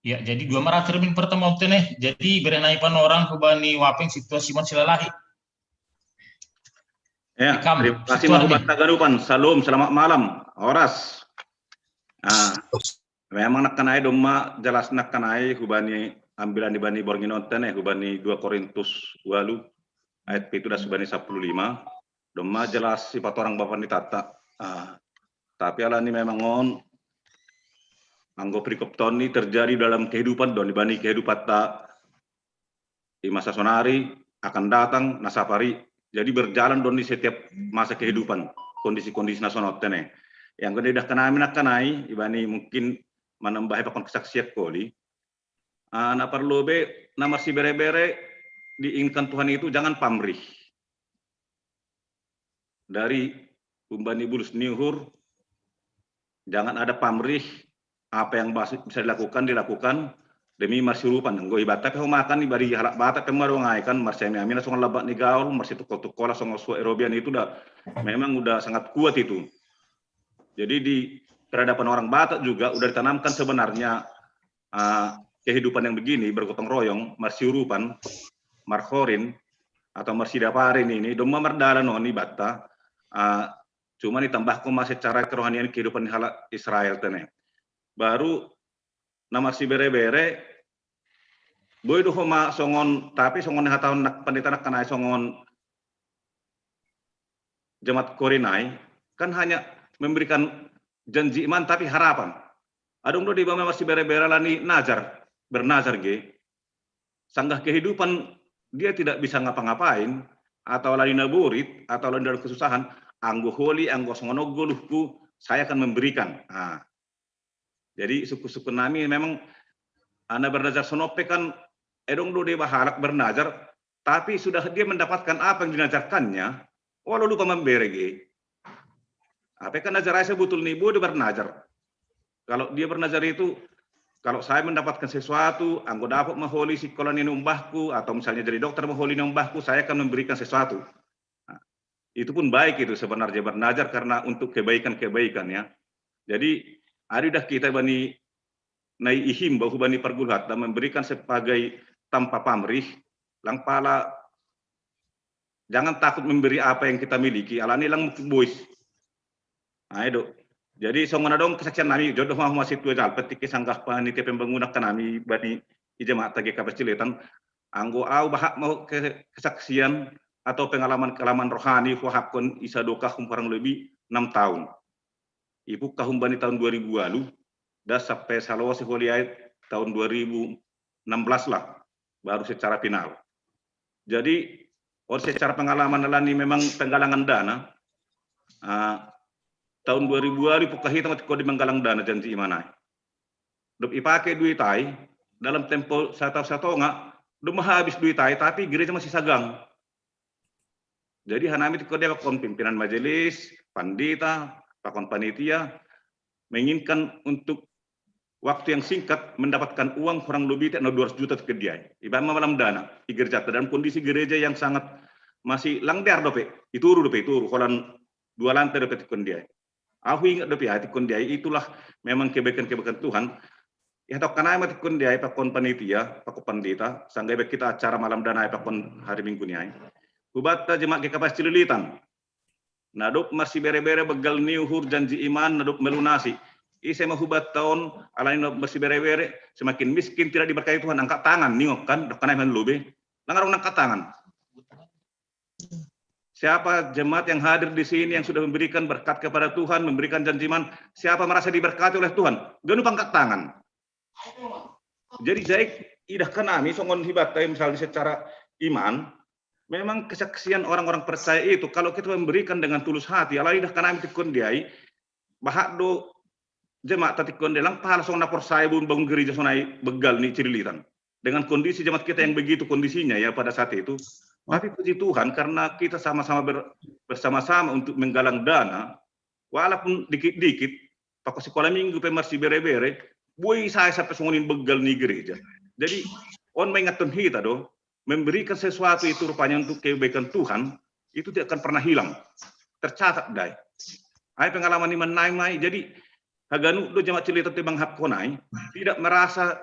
Ya, jadi 2 marat termin pertama nih. Jadi beri nami pan orang kubani wapeng situasi mon silalahi. Ya, terima kasih Mahubat Tagarupan. Salam, selamat malam. Horas. Memang nak kanai doma jelas nak kanai hubani ambilan di bani borginonten hubani 2 Korintus 8 ayat 7 dan subani 15. Doma jelas sifat orang bapak ditata. Tapi ala ini memang on anggo perikopton ini terjadi dalam kehidupan don dibanding kehidupan tak di masa sonari akan datang nasapari. Jadi berjalan don di setiap masa kehidupan kondisi-kondisi nasional tene. Yang kedua dah kanai ibani mungkin menambah pakon kesaksian koli. Na perlu be nama si bere-bere diinginkan Tuhan itu jangan pamrih. Dari umbani bulus niuhur jangan ada pamrih, apa yang bisa dilakukan demi marsirupan. Nggo ibata pe makan ibari halak bata pe maro ngaikan marsemi amina songon labat ni gaul marsi tukola songon su erobian itu memang udah sangat kuat itu. Jadi di peradaban orang Batak juga udah ditanamkan sebenarnya kehidupan yang begini bergotong royong, marsirupan, marhorin atau marsidaparin ini doma merdala noni Batak. Cuma ditambah koma secara kerohanian kehidupan halak Israel tene. Baru nama si bere-bere boy do homa songon tapi songon hatahun nak pandita nak kanai songon jemaat korinai kan hanya memberikan janji iman tapi harapan. Adong do di bawah masih bere-bere lani bernazar ge. Sanggah kehidupan dia tidak bisa ngapa-ngapain atau lani naburit atau lani dalam kesusahan, anggo holi anggo songono goluhku saya akan memberikan. Nah, jadi suku-suku nami memang ana bernazar sonope kan edong do de bahalak bernazar tapi sudah dia mendapatkan apa yang dinazarkannya walau lupa memberege. Apa kan nazar saya betul nih bu dia bernazar. Kalau dia bernazar itu kalau saya mendapatkan sesuatu, anggo dapat maholi sekolah ini umbahku atau misalnya jadi dokter maholi umbahku, saya akan memberikan sesuatu. Nah, itu pun baik itu sebenarnya bernazar karena untuk kebaikan-kebaikan ya. Jadi ada dah kita bani nai ihim bahu bani pergulat dan memberikan sebagai tanpa pamrih lang pala jangan takut memberi apa yang kita miliki alani lang boys. Nah itu jadi songon dong kesaksian nami jodoh mah masih tua jal petik sanggah panitia pembangunan nami bani jemaat tagi kapasiletan anggo au bahak mau kesaksian atau pengalaman rohani wahakon isa dokah kurang lebih 6 tahun. Ibu kahum bani tahun 2000 lalu dah sampai salawasi holiait tahun 2016 lah baru secara final. Jadi secara pengalaman alani memang penggalangan dana tahun 2000 pukah hitam kau di menggalang dana janji imanai. Dop ipake duit tai dalam tempo satu nggak, dom habis duit tai tapi gereja masih sagang. Jadi hanami kau dia pakon pimpinan majelis, pandita, pakon panitia menginginkan untuk waktu yang singkat mendapatkan uang kurang lebih 200 juta ke dia. Ibarat malam dana di gereja dalam kondisi gereja yang sangat masih langgar dope, ituru kolan 2 lantai dope tikun dia. Aku ingat dope hati kun dia itulah memang kebaikan-kebaikan Tuhan. Ya tok kana mati kun dia pakon panitia, pakon pandita, sanggai kita acara malam dana pakon hari Minggu ni ai. Kubata jemaat ke kapas cililitan. Nadop masih bere-bere begal niuhur janji iman nadop melunasi. Ise mahubat tahun alain masih bere-bere semakin miskin tidak diberkahi Tuhan angkat tangan niok kan dok kana men lobe. Langarong angkat tangan. Siapa jemaat yang hadir di sini yang sudah memberikan berkat kepada Tuhan, memberikan janji iman, siapa merasa diberkati oleh Tuhan? Ganu pangkat tangan. Jadi saya idah kanami songon hibatai misalnya secara iman, memang kesaksian orang-orang percaya itu kalau kita memberikan dengan tulus hati, ala idah kanami tikun diai, bahak do jemaat tatikun delang pahal song napor saya bangun gereja sonai begal ni cirilitan. Dengan kondisi jemaat kita yang begitu kondisinya ya pada saat itu. Tapi puji Tuhan karena kita sama-sama bersama-sama untuk menggalang dana, walaupun dikit-dikit, pakai sekolah minggu pemersi bere-bere, boy saya sampai songonin begal nih gereja. Jadi on mengingatkan kita do, memberikan sesuatu itu rupanya untuk kebaikan Tuhan, itu tidak akan pernah hilang, tercatat dai. Ay pengalaman iman naimai, jadi haganu do jemaat cerita tebang hapkonai, tidak merasa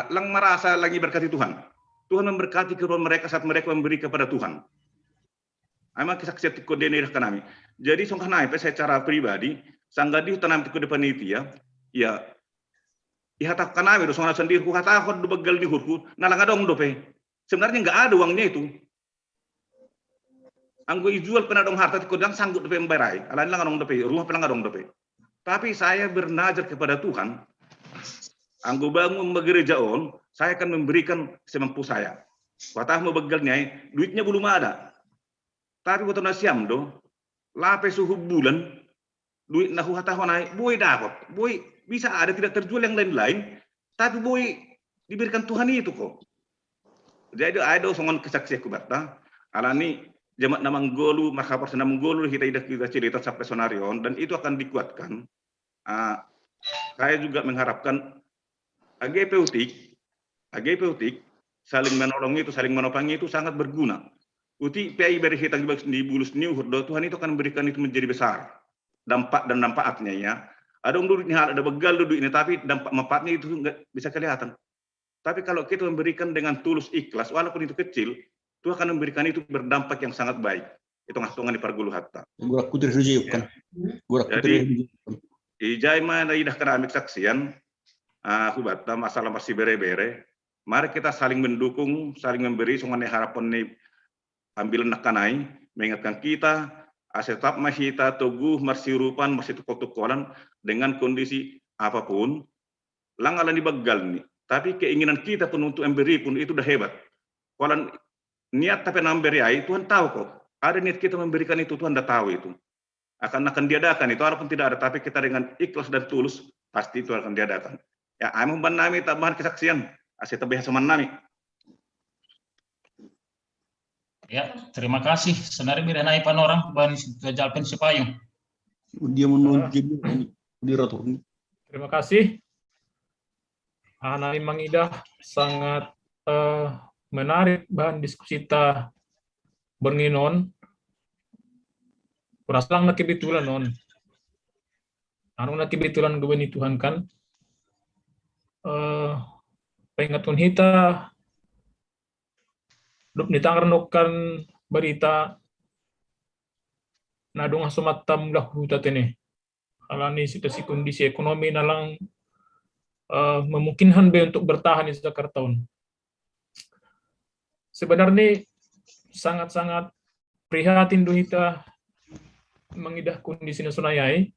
lang merasa lagi berkati Tuhan. Tuhan memberkati kepada mereka saat mereka memberi kepada Tuhan. Ama kesaksian tikun denir kanami. Jadi songkah naik secara pribadi, sanggadi tanam tikun panitia, ya ihatak kanami do songkah sendiri ku hatakon do begal di hurku, nalang adong dope. Sebenarnya nggak ada uangnya itu. Anggo ijual penadong harta tikun yang sanggup dope membayar. Alain lang adong dope, rumah pelang adong dope. Tapi saya bernazar kepada Tuhan. Anggo bangun gereja on, saya akan memberikan semampu saya. Watah mau begalnya, duitnya belum ada. Tapi waktu nasiam do, lape suhu bulan, duit nahu hatah naik, boy dapat, boy bisa ada tidak terjual yang lain-lain, tapi boy diberikan Tuhan itu kok. Jadi ada songon kesaksian kubata, alani jemaat namang golu, marhapor senamang golu kita cerita sampai sonarion dan itu akan dikuatkan. Saya juga mengharapkan AGP Utik saling menolong itu, saling menopang itu sangat berguna. Uti PI beri hitang di bulus new Tuhan itu akan memberikan itu menjadi besar dampak dan manfaatnya ya. Ada duitnya ada begal duduk ini tapi dampak manfaatnya itu nggak bisa kelihatan. Tapi kalau kita memberikan dengan tulus ikhlas walaupun itu kecil, Tuhan akan memberikan itu berdampak yang sangat baik. Itu ngatungan di Pargulu Hatta. Jadi ijai mana idah keramik saksian hubata masalah masih bere-bere. Mari kita saling mendukung, saling memberi, sungguh harapan nih ambil nakanai, mengingatkan kita, tetap mahita teguh marsirupan masih tukol-tukolan dengan kondisi apapun, langalan dibegal nih. Tapi keinginan kita pun untuk memberi pun itu udah hebat. Kalau niat tapi memberi ai, Tuhan tahu kok. Ada niat kita memberikan itu, Tuhan udah tahu itu. Akan diadakan itu, walaupun tidak ada, tapi kita dengan ikhlas dan tulus, pasti itu akan diadakan. Ya, amun ban nami tambahan kesaksian, asyik tabih sama nami. Ya, terima kasih. Senari mirenai panorang ban kejalpen sepayung. Dia menunjuk di rotor. Terima kasih. Nami Mangidah sangat menarik bahan diskusi kita berninon. Kuraslang na kebetulan non. Anu na kebetulan gawin Tuhan kan. Pengatun hita dup nitangarnokan berita na dong sumatam lah huta tene. Alani situasi kondisi ekonomi nalang memungkinkan be untuk bertahan di Jakarta. Sebenarnya sangat-sangat prihatin duhita mengidah kondisi nasunayai.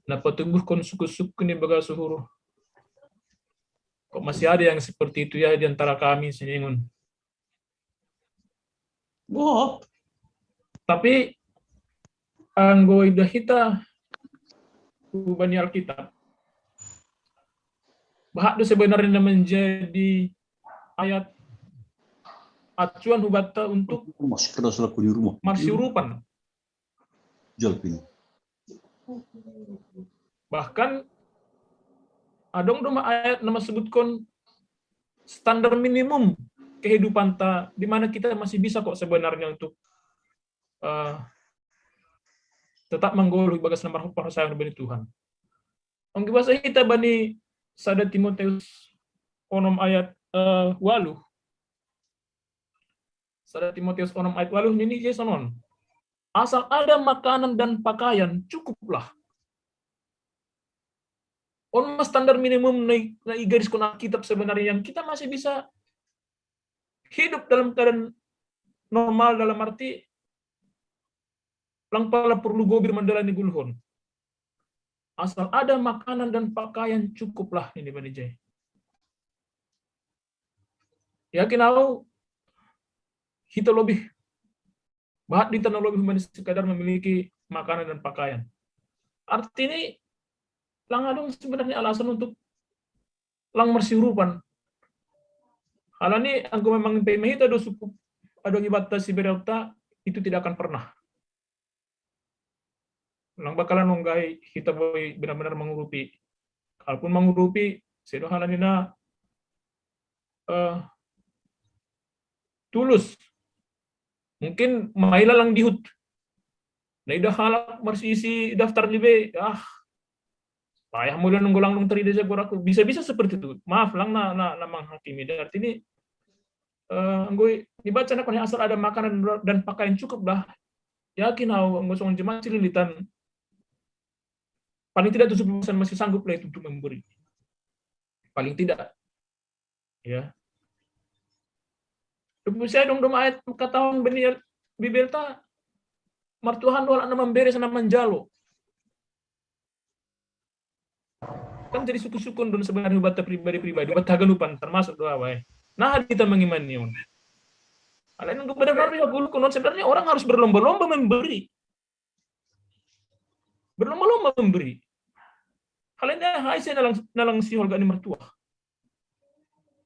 Na patubuh kon suku-suku ni baga suhuru. Kok masih ada yang seperti itu ya di antara kami seningun. Oh. Tapi anggo idah kita ubani Alkitab. Bahak itu sebenarnya menjadi ayat acuan hubata untuk marsiurupan. Jalpin. Bahkan adong doma ayat nama sebutkan standar minimum kehidupan ta di mana kita masih bisa kok sebenarnya untuk tetap menggolui bagas nama percaya bani Tuhan. Anggi bahasa kita bani sada Timoteus onom ayat 8. Sada Timoteus onom ayat 8 ini Jasonon. Asal ada makanan dan pakaian cukuplah. On standar minimum na igaris ko na kitab sebenarnya yang kita masih bisa hidup dalam keadaan normal dalam arti lang pala perlu gobir mandalani gulhon. Asal ada makanan dan pakaian cukuplah ini Bani Jai. Yakin aku kita lebih bahat di tanah lebih sekadar memiliki makanan dan pakaian. Artinya lang adong sebenarnya alasan untuk lang marsiurupan. Halani angko memang pemehita do suku adong ibata si berelta itu tidak akan pernah. Lang bakalan nunggai kita boy benar-benar mengurupi. Kalaupun mengurupi, sedo halani na tulus. Mungkin maila lang dihut. Na ida halak marsisi daftar libe, payah mulai nunggu lang teri desa aku bisa-bisa seperti itu. Maaf lang na menghakimi. Dan artinya anggoy dibaca nak asal ada makanan dan pakaian cukup lah. Yakin aku ngosong jemaat cililitan paling tidak 70% masih sanggup lah itu untuk memberi. Paling tidak. Ya. Saya dong ayat kataon benih bibelta martuhan wala na memberi sana menjalo. Kan jadi suku-sukun don sebenarnya bata pribadi-pribadi, bata ganupan termasuk doa wae. Nah kita mengimani on. Alain untuk benar-benar ya gulu konon sebenarnya orang harus berlomba-lomba memberi. Berlomba-lomba memberi. Halnya hai saya nalang si holga ni mertua.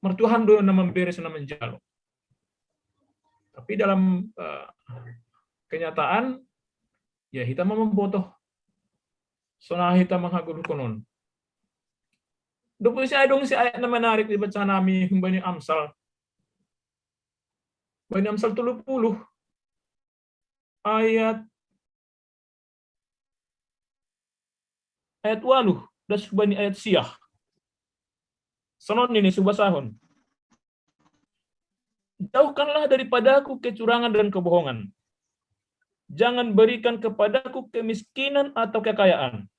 Mertuhan do na memberi sana menjalo. Tapi dalam kenyataan ya kita membotoh. Sona kita menghagul konon. Dupul si ayat na menarik dibaca nami Bani Amsal. Bani Amsal 30 ayat 8 das Bani ayat Siyah. Sonon ini subasahon. Jauhkanlah daripadaku kecurangan dan kebohongan. Jangan berikan kepadaku kemiskinan atau kekayaan.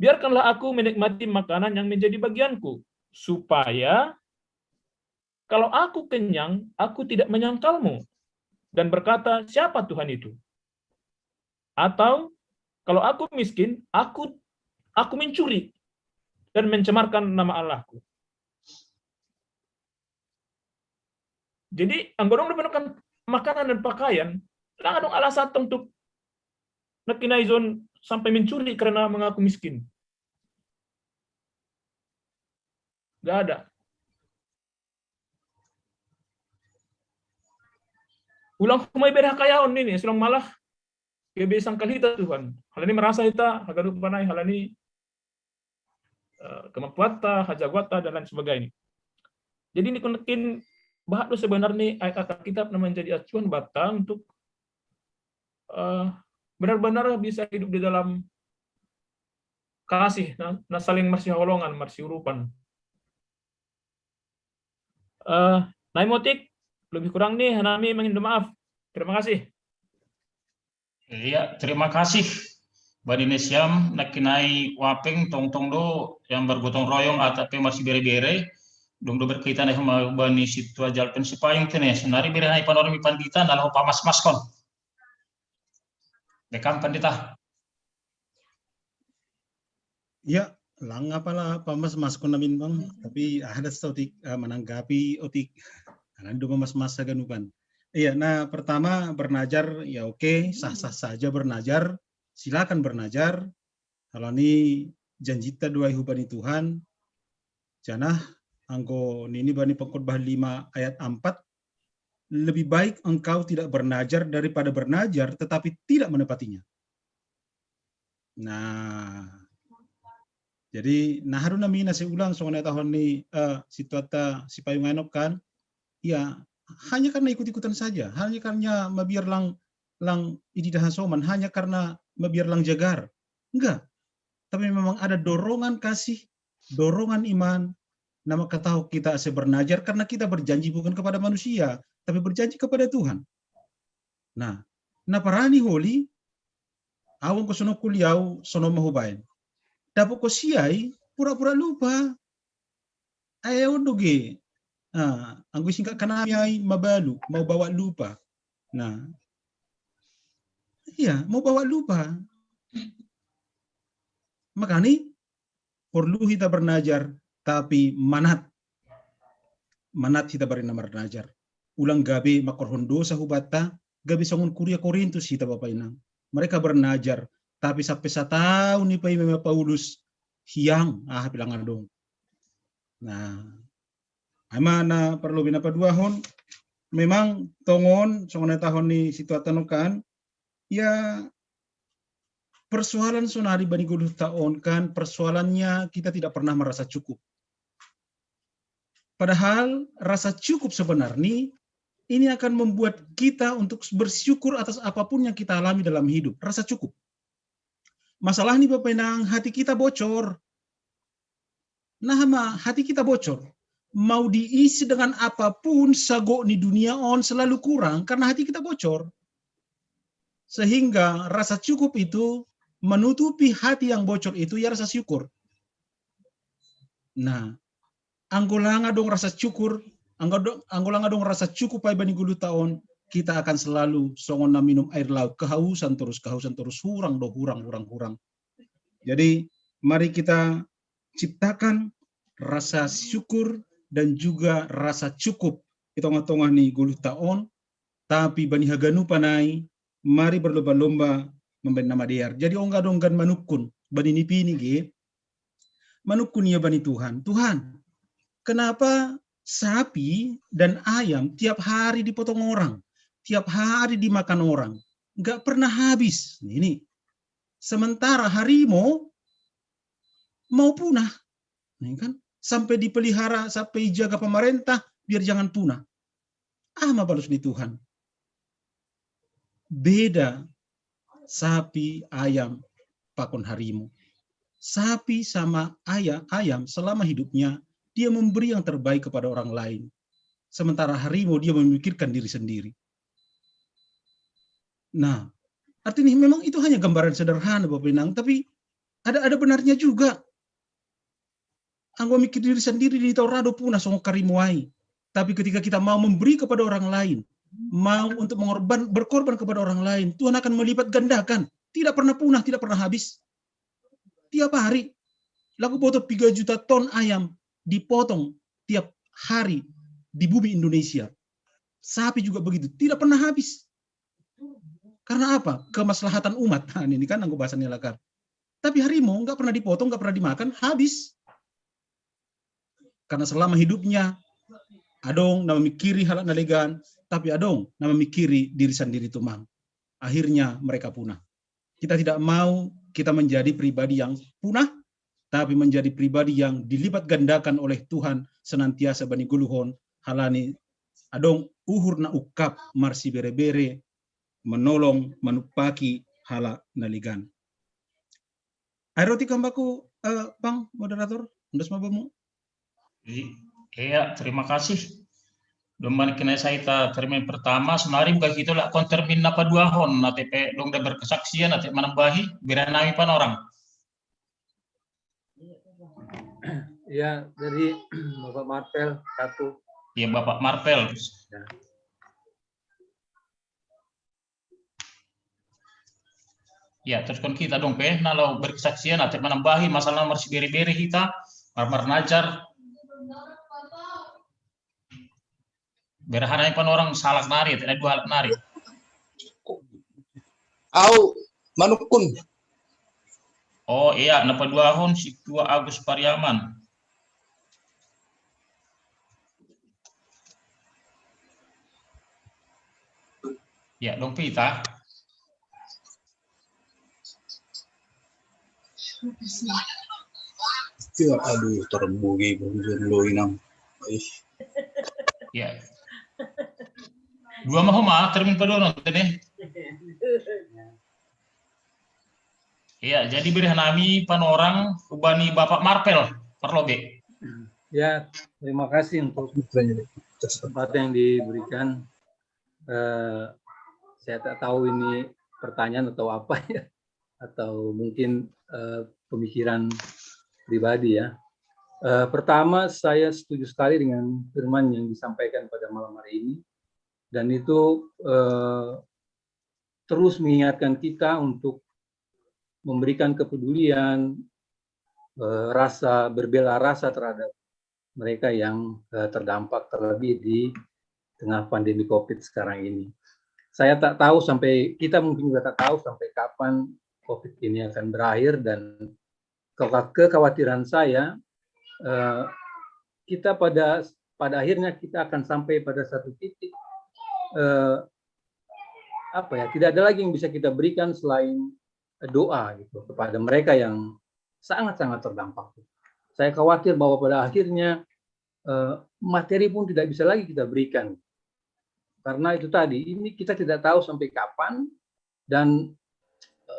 biarkanlah aku menikmati makanan yang menjadi bagianku, supaya kalau aku kenyang, aku tidak menyangkalmu dan berkata, siapa Tuhan itu? Atau kalau aku miskin, aku mencuri dan mencemarkan nama Allahku. Jadi, anggodong menemukan makanan dan pakaian, lang adong alasan untuk nakinaizon sampai mencuri karena mengaku miskin. Gak ada. Ulang kumay berha kayaon ini, silang malah kebesang kalita Tuhan. Hal ini merasa kita, hagadup panay, hal ini kemampuata, hajagwata, dan lain sebagainya. Jadi ini kunekin bahwa sebenarnya ayat Alkitab menjadi acuan bata untuk benar-benar bisa hidup di dalam kasih, nah saling masih holongan, masih urupan. Naimotik, lebih kurang nih, Hanami mengindu maaf. Terima kasih. Iya, terima kasih. Badine siam nakinai wapeng tong-tong do yang bergotong royong atape masih bere-bere. Dong do berkaitan dengan bani situa jalpen sipayung tene. Senari bere hai panormi pandita nalau pamas maskon. Dekam pandita. Ya, lang apalah pamas maskon namin bang. Tapi ada otik menanggapi otik. Anando mas ganupan. Iya, nah pertama bernajar ya oke, sah-sah saja bernajar, silakan bernajar. Kalau ini janjita dua hubani Tuhan, janah angko nini bani pengkhotbah 5 ayat 4, lebih baik engkau tidak bernajar daripada bernajar tetapi tidak menepatinya. Nah, jadi nah haruna mina saya ulang soalnya tahun ini situata si payung enok kan, ya hanya karena ikut-ikutan saja, hanya karena mabiar lang ididahan soman, hanya karena mabiar lang jagar. Enggak. Tapi memang ada dorongan kasih, dorongan iman, nama katahu kita ase bernajar karena kita berjanji bukan kepada manusia, tapi berjanji kepada Tuhan. Nah parani holi, awang ko sono kuliau, sono mahubain. Dapo ko siyai, pura-pura lupa. Ayaw doge. Ang gusto ka kanami ay mabalu, mau bawa lupa. Nah, iya, mau bawa lupa. Makanya, perlu kita bernajar, tapi manat kita beri nama bernajar. Ulang gabi makorhondo sa hubata, gabi sangun kuria Korintus kita Bapak Inang. Mereka bernajar, tapi sampai 1 tahun ni pa yung Paulus hiyang, bilangan dong. Nah, mana perlu binapa 2 hon, memang tongon soalnya tahun ni situatan kan, ya persoalan sonari bani 20 tahun kan, persoalannya kita tidak pernah merasa cukup. Padahal rasa cukup sebenarnya ini akan membuat kita untuk bersyukur atas apapun yang kita alami dalam hidup. Rasa cukup. Masalah nih Bapak Inang, hati kita bocor. Nah, hati kita bocor. Mau diisi dengan apapun sago di dunia selalu kurang karena hati kita bocor. Sehingga rasa cukup itu menutupi hati yang bocor itu ya rasa syukur. Nah, anggolanga dong rasa syukur, anggolanga dong rasa cukup ay bani 20 tahun, kita akan selalu songon na minum air laut, kehausan terus, hurang. Jadi, mari kita ciptakan rasa syukur dan juga rasa cukup itong-tongah ni 20 tahun, tapi bani haganu panay, mari berlomba-lomba memberi nama dia. Jadi ongga-donggan manukun, bani nipini ge, manukun ya bani Tuhan. Tuhan, kenapa sapi dan ayam tiap hari dipotong orang, tiap hari dimakan orang, nggak pernah habis. Ini, sementara harimau mau punah, ini kan? Sampai dipelihara, sampai jaga pemerintah, biar jangan punah. Mabalus nih Tuhan. Beda sapi, ayam, pakon harimau. Sapi sama ayam selama hidupnya, dia memberi yang terbaik kepada orang lain. Sementara harimau dia memikirkan diri sendiri. Nah, artinya memang itu hanya gambaran sederhana Bapak Inang, tapi Ada benarnya juga. Anggo mikir diri sendiri di taurado punah songo karimuai. Tapi ketika kita mau memberi kepada orang lain, mau untuk berkorban kepada orang lain, Tuhan akan melipat gandakan. Tidak pernah punah, tidak pernah habis. Tiap hari. Lagu potong 3 juta ton ayam dipotong tiap hari di bumi Indonesia. Sapi juga begitu, tidak pernah habis. Karena apa? Kemaslahatan umat. Nah, ini kan anggo bahasannya lakar. Tapi harimau nggak pernah dipotong, nggak pernah dimakan, habis. Karena selama hidupnya, adong nama mikiri halak nalegan, tapi adong nama mikiri diri sendiri tumang. Akhirnya mereka punah. Kita tidak mau kita menjadi pribadi yang punah, tapi menjadi pribadi yang dilipat gandakan oleh Tuhan senantiasa bani guluhon halani adong uhur na ukap marsi bere-bere menolong manupaki hala naligan. Aeroti kambaku Bang moderator, undas mabamu. Iya, terima kasih. Domani kena saya terima yang pertama semari bukan gitu lah kontermin apa 2 hon nanti dong dah berkesaksian nanti menambahi beranami pan orang. Ya, dari Bapak Marvel 1. Iya, Bapak Marvel. Ya. Ya, teruskan kita dong, kalau berkesaksian nanti menambahi masalah nomor beri-beri kita, marmar najar. Berhanai pan orang salah nari, tidak 2 alat nari. Au manukun. Oh iya, napa 2 hon si Tua Agus Pariaman. Ya, dong pita. Aduh, terbugi lo inang. Ya. 2 mah termin padono teh. Iya, jadi berhanami pan orang ubani Bapak Marvel perlobe. Ya, terima kasih untuk kesempatan yang diberikan. Saya tak tahu ini pertanyaan atau apa ya, atau mungkin pemikiran pribadi ya. Pertama, saya setuju sekali dengan firman yang disampaikan pada malam hari ini, dan itu terus mengingatkan kita untuk memberikan kepedulian, berbela rasa terhadap mereka yang terdampak terlebih di tengah pandemi COVID sekarang ini. Saya tak tahu kita mungkin juga tak tahu sampai kapan COVID ini akan berakhir, dan kekhawatiran saya kita pada akhirnya kita akan sampai pada satu titik tidak ada lagi yang bisa kita berikan selain doa gitu kepada mereka yang sangat-sangat terdampak. Saya khawatir bahwa pada akhirnya materi pun tidak bisa lagi kita berikan, karena itu tadi ini kita tidak tahu sampai kapan, dan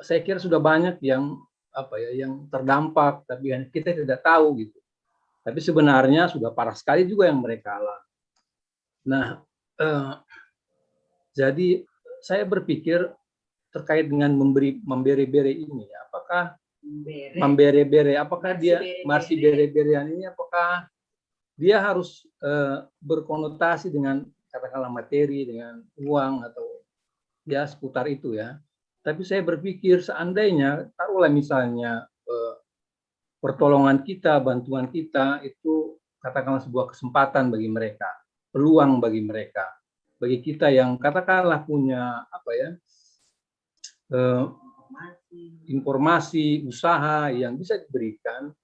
saya kira sudah banyak yang yang terdampak tapi kita tidak tahu gitu. Tapi sebenarnya sudah parah sekali juga yang mereka alami. Nah, jadi saya berpikir terkait dengan membere-bere ini, apakah membere-bere, apakah dia masih bere-berean ini, apakah dia harus berkonotasi dengan katakanlah materi, dengan uang atau ya seputar itu ya. Tapi saya berpikir seandainya taruhlah misalnya pertolongan kita, bantuan kita itu katakanlah sebuah kesempatan bagi mereka, peluang bagi mereka, bagi kita yang katakanlah punya informasi, usaha yang bisa diberikan,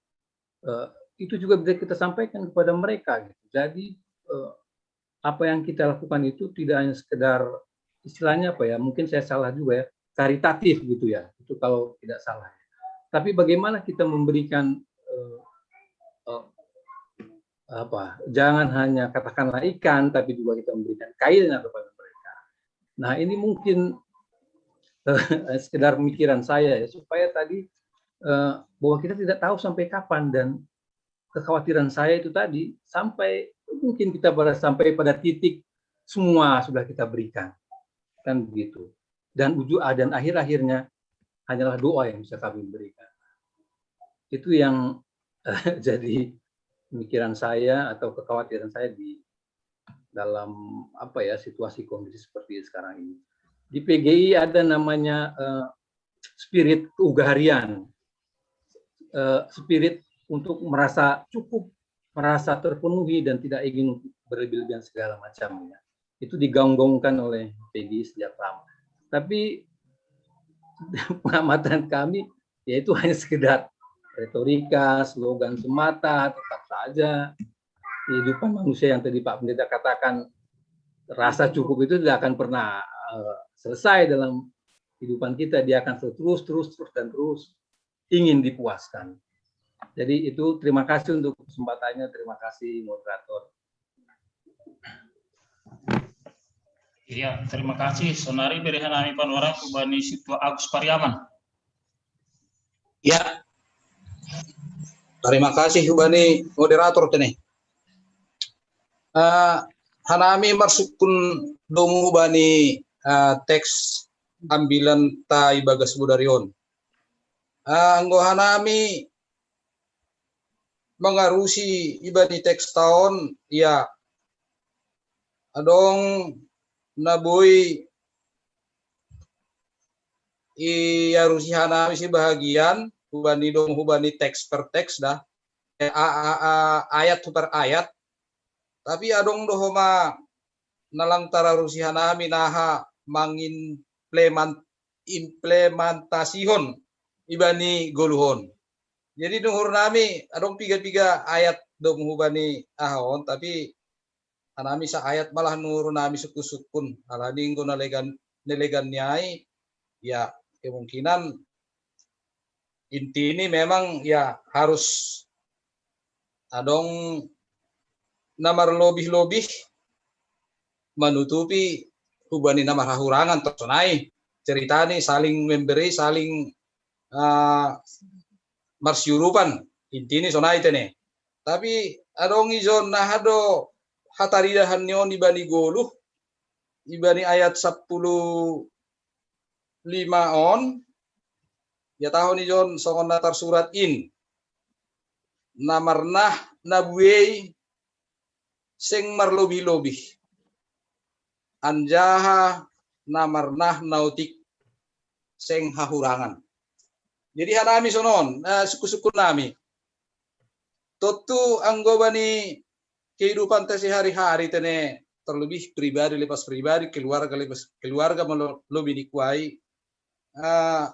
itu juga bisa kita sampaikan kepada mereka. Gitu. Jadi apa yang kita lakukan itu tidak hanya sekedar istilahnya mungkin saya salah juga ya, karitatif gitu ya, itu kalau tidak salah. Tapi bagaimana kita memberikan jangan hanya katakanlah ikan, tapi juga kita memberikan kailnya kepada mereka. Nah ini mungkin sekedar pemikiran saya ya, supaya tadi bahwa kita tidak tahu sampai kapan, dan kekhawatiran saya itu tadi sampai mungkin kita sampai pada titik semua sudah kita berikan, kan begitu. Dan akhir-akhirnya hanyalah doa yang bisa kami berikan. Itu yang jadi pemikiran saya atau kekhawatiran saya di dalam situasi kondisi seperti sekarang ini. Di PGI ada namanya spirit keugaharian, spirit untuk merasa cukup, merasa terpenuhi dan tidak ingin berlebih-lebihan segala macamnya. Itu digaung-gaungkan oleh PGI sejak lama. Tapi pengamatan kami yaitu hanya sekedar retorika, slogan semata. Tetap saja kehidupan manusia yang tadi Pak Pendeta katakan rasa cukup itu tidak akan pernah selesai dalam kehidupan kita. Dia akan terus ingin dipuaskan. Jadi itu terima kasih untuk kesempatannya, terima kasih moderator. Iya, terima kasih. Sonari berihan kami panorang kubani Situa Agus Pariaman. Ya, terima kasih kubani moderator tene. Hanami marsukun domu bani teks ambilan tai bagas budarion. Anggo hanami mengarusi ibani teks tahun ya adong naboy iarusi hanami si bahagian hubani teks per teks dah ayat per ayat tapi adong dohoma nalangtara rusi hanami naha implementasihon ibani goluhon. Jadi nuhur nami adong piga ayat dong hubani ahon tapi anami sa ayat malah nurun nami sukun alani nggo nelegan nyai ya kemungkinan inti ini memang ya harus adong namar lebih menutupi hubani namar hahurangan tersonai ceritani saling memberi saling marsyurupan inti ini sonai tene tapi adong izon nahado hataridahan nyon ibani goluh ibani ayat 15 on ya tahun ijon songon natar surat in namarnah nabuei sing marlobih-lobih anjaha namarnah nautik sing hahurangan. Jadi hanami sonon suku-suku nami totu anggobani kehidupan sehari-hari tene terlebih pribadi lepas pribadi keluarga lepas keluarga lebih dikuai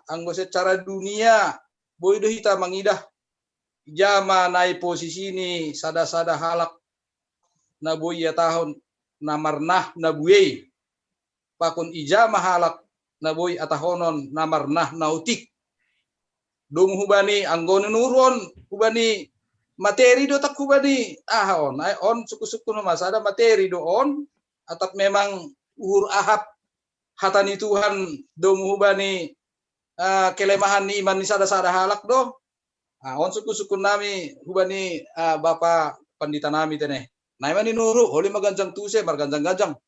anggo secara dunia boido hita mangidah jama nai posisi ini sada-sada halak naboy ya tahun namarnah nabuei pakun ijama halak naboy atahonon namarnah nautik dong hubani anggo nurun hubani materi do tak hubani on suku-suku no masada materi do on atap memang uhur ahap hatani Tuhan do hubani kelemahan ni iman ni sada-sada halak do on suku-suku nami hubani Bapak Pandita nami tene naimani nuru oleh maganjang tuse marganjang-ganjang.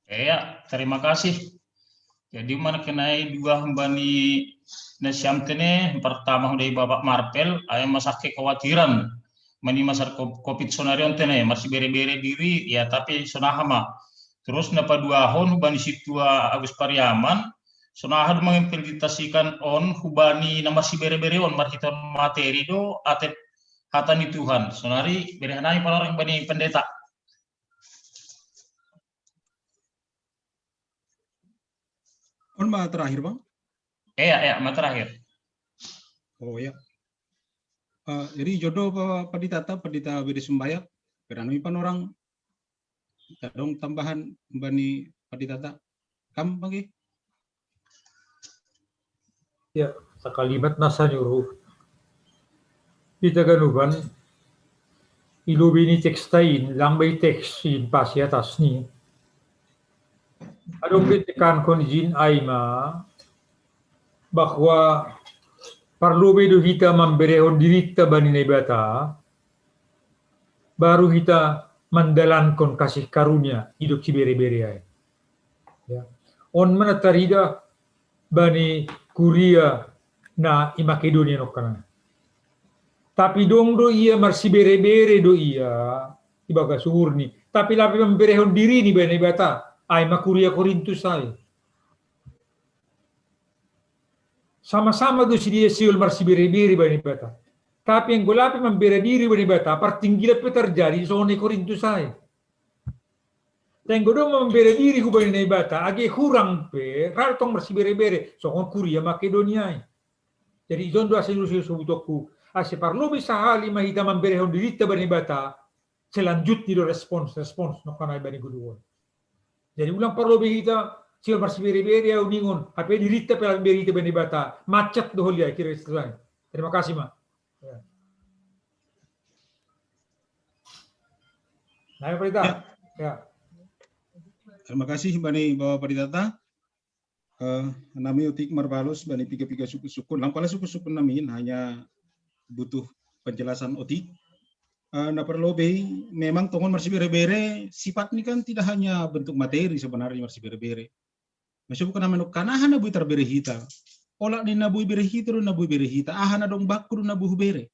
Ya, terima kasih. Jadi mana kenai dua hambani nasyam tene pertama dari Bapak Marpel ayam masake kekhawatiran mani masar covid sonarion tene masih bere-bere diri ya tapi sonahama terus napa dua hon hubani Situa Agus Pariaman sonahan mengimplementasikan on hubani nama si bere-bere on marhiton materi do atep hatani Tuhan sonari berehanai para orang bani pendeta. On mah terakhir bang? Ya, mah terakhir. Oh ya. Jadi jodoh Pendeta beri sembayak, berani pan orang dong tambahan bani Pendeta. Kam bagi? Ya, sakalimat nasa nyuruh. Kita ganuban ilubini tekstain langbay teksin pasi atas ni. Adong kritikan konjin aima bahwa perlu bedo kita memberehon diri kita bani nebata baru kita mendalankan kasih karunia hidup si bere-bere ya. On mana tarida bani kuria na i Makedonia no kana. Tapi dong do ia marsi bere-bere do ia ibaga surni. Tapi lapi memberehon diri ni bani bata. Ai makuria Korintus ai. Sama-sama do si dia siul marsi bere-bere bani bata. Tapi yang golapi membere diri bani bata, pertinggilan pe terjadi soal Korintus ai. Tenggo do membere diri ku bani bata, age kurang pe, ratong marsi bere-bere, soal kuria Makedonia ai. Jadi izon do asal subutoku. Ase parlo bisa hali mahita memberehon dirita bani bata selanjutnya do respons no kanai bani guduon. Jadi ulang parlo behita sil marsi beri-beri au ningon hape dirita pelang berita bani bata macet do holia kira istilahnya. Terima kasih Ma. Ya. Nah, Pendeta. Ya. Terima kasih Bani Bapak Pendeta. Nami utik marbalus bani piga-piga suku-suku. Langkala suku-suku namin hanya butuh penjelasan otik. Nah perlu memang tongon marsi bere-bere sifat ini kan tidak hanya bentuk materi sebenarnya marsi bere-bere. Masih bukan nama kanahan nabu terbere hita. Olak di nabu bere hita do nabu bere hita. Ahana dong bakru nabu bere.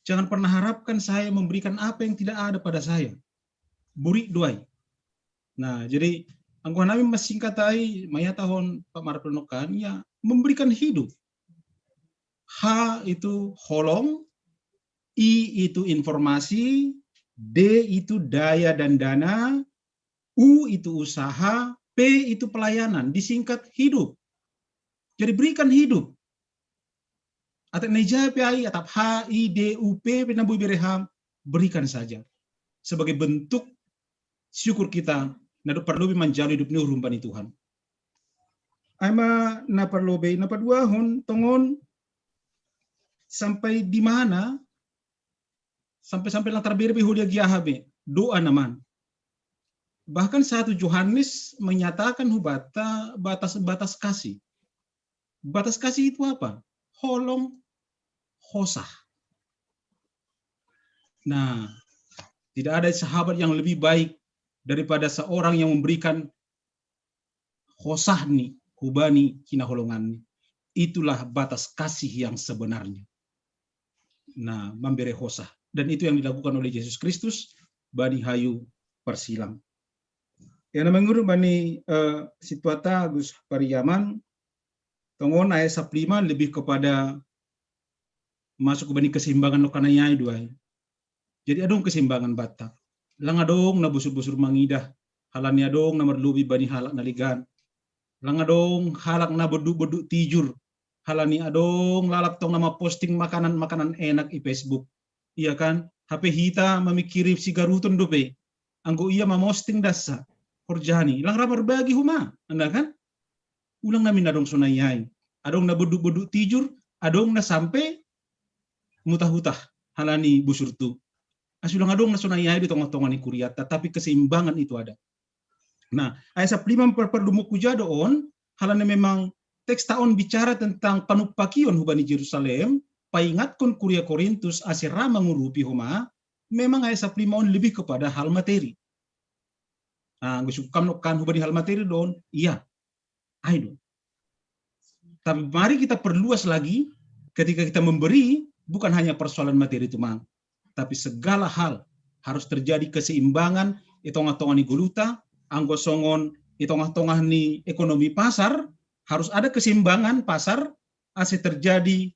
Jangan pernah harapkan saya memberikan apa yang tidak ada pada saya. Buri doai. Nah jadi angkuhan kami masih katai maya tahun Pak Marpenokan ya memberikan hidup. H itu holong, I itu informasi, D itu daya dan dana, U itu usaha, P itu pelayanan, disingkat hidup. Jadi berikan hidup. Atau neja PI atau H I D U P penabu bereham berikan saja sebagai bentuk syukur kita nado perlu menjalani hidup ni rumpani Tuhan. Ama na perlu na padua hon tongon sampai di mana sampai lang terbere hudia giahabe doa naman. Bahkan 1 Yohanes menyatakan hubata batas kasih. Batas kasih itu apa? Holong hosah. Nah, tidak ada sahabat yang lebih baik daripada seorang yang memberikan hosah nih, hubani kina holongan nih. Itulah batas kasih yang sebenarnya. Nah, memberi hosah. Dan itu yang dilakukan oleh Yesus Kristus bani hayu persilang. Yang namanya bani situata Gus Pariyaman tongon ayat 15 lebih kepada masuk ke bani keseimbangan no kanaya dua. Jadi adong keseimbangan bata. Lang adong na busur-busur mangidah. Halani adong na marlubi bani halak naligan. Lang adong halak na beduk-beduk tijur. Halani adong lalap tong nama posting makanan-makanan enak di Facebook. Iya kan? HP hita memikiri si garuton dope. Anggo iya mamosting dasa. Korjani. Lang ramar bagi huma. Anda kan? Ulang namin adong sunayay. Adong na beduk-beduk tijur. Adong na sampai mutah-hutah. Halani busur tu. Asulang adong na sunayay di tongah-tongah ni kuriata. Tapi keseimbangan itu ada. Nah, ayat 15 perlumuk kuja doon. Halani memang teks tahun bicara tentang panupakion hubani Yerusalem, paingatkon kuria Korintus asira mengurupi huma, memang ayat 15 lebih kepada hal materi. Nah, gusukam nokan hubani hal materi don, iya, ayo. Tapi mari kita perluas lagi, ketika kita memberi, bukan hanya persoalan materi itu mang, tapi segala hal harus terjadi keseimbangan, itong-tongah ni guluta, anggosongon, itong-tongah ni ekonomi pasar, harus ada keseimbangan pasar, asal terjadi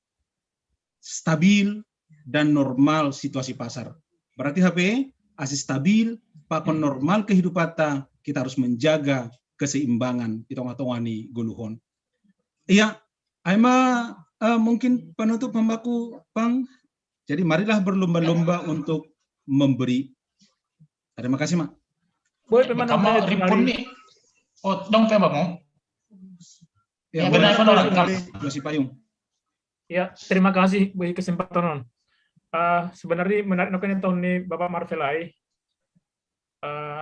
stabil dan normal situasi pasar. Berarti HP asal stabil, pakon normal kehidupan kita harus menjaga keseimbangan di tengah-tengah ni guluhon. Iya, Aima mungkin penutup pembaku Bang. Jadi marilah berlomba-lomba untuk memberi. Terima kasih Mak. Boleh pemanaman ripon nih. Oh, dong pembaku. Ya, benar masih payung. Ya, terima kasih bagi kesempatan. Sebenarnya menarik noken tahun ini Bapak Marvelai.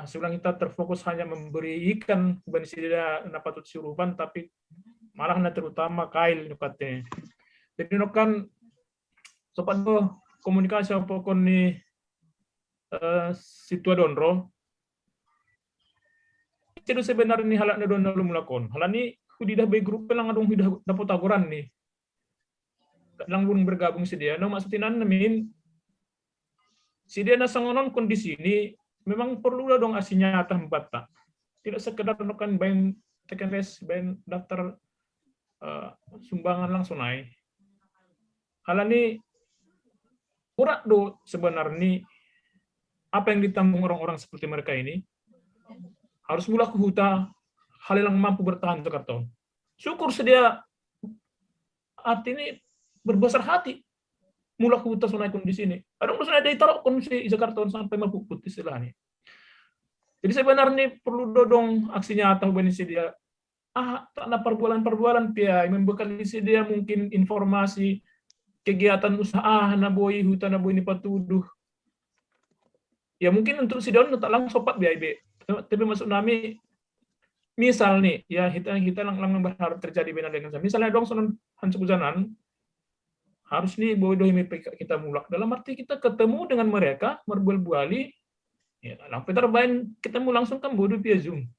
Sebelum kita terfokus hanya memberi ikan bukan sida napatut sirupan, tapi malah terutama kail nukatnya. Jadi nokan sopan tuh komunikasi apa kon ni situa donro. Itu sebenarnya halaknya don lalu mulakon. Halani Udah be grup lang adong hidah dapat taguran nih. Lang bun bergabung si dia. No maksudin namin si dia nasangonon kondisi ini memang perlu lah dong asinya nyata bata. Tidak sekedar kan bain TKS bain daftar sumbangan langsung naik. Hal ini urat do sebenarnya apa yang ditanggung orang-orang seperti mereka ini harus mulai ke huta hal yang mampu bertahan Jakarta. Syukur sedia artinya berbesar hati mulai ke huta sunai kondisi ini. Ada urusan ada ditaruh kondisi Jakarta sampai mabukut istilahnya. Jadi sebenarnya perlu dodong aksi nyata benih dia. Tak ada perbualan pia membekali dia mungkin informasi kegiatan usaha naboi hutan naboi ini patuduh. Ya mungkin untuk si daun tak langsung sopat biaya. Tapi masuk nami misal nih ya kita lang berharap terjadi benar dengan saya. Misalnya dong sonon hancur hujanan harus nih bodoh kita mulak dalam arti kita ketemu dengan mereka berbual-buali ya lang Peter bain ketemu langsung kan bodoh via Zoom.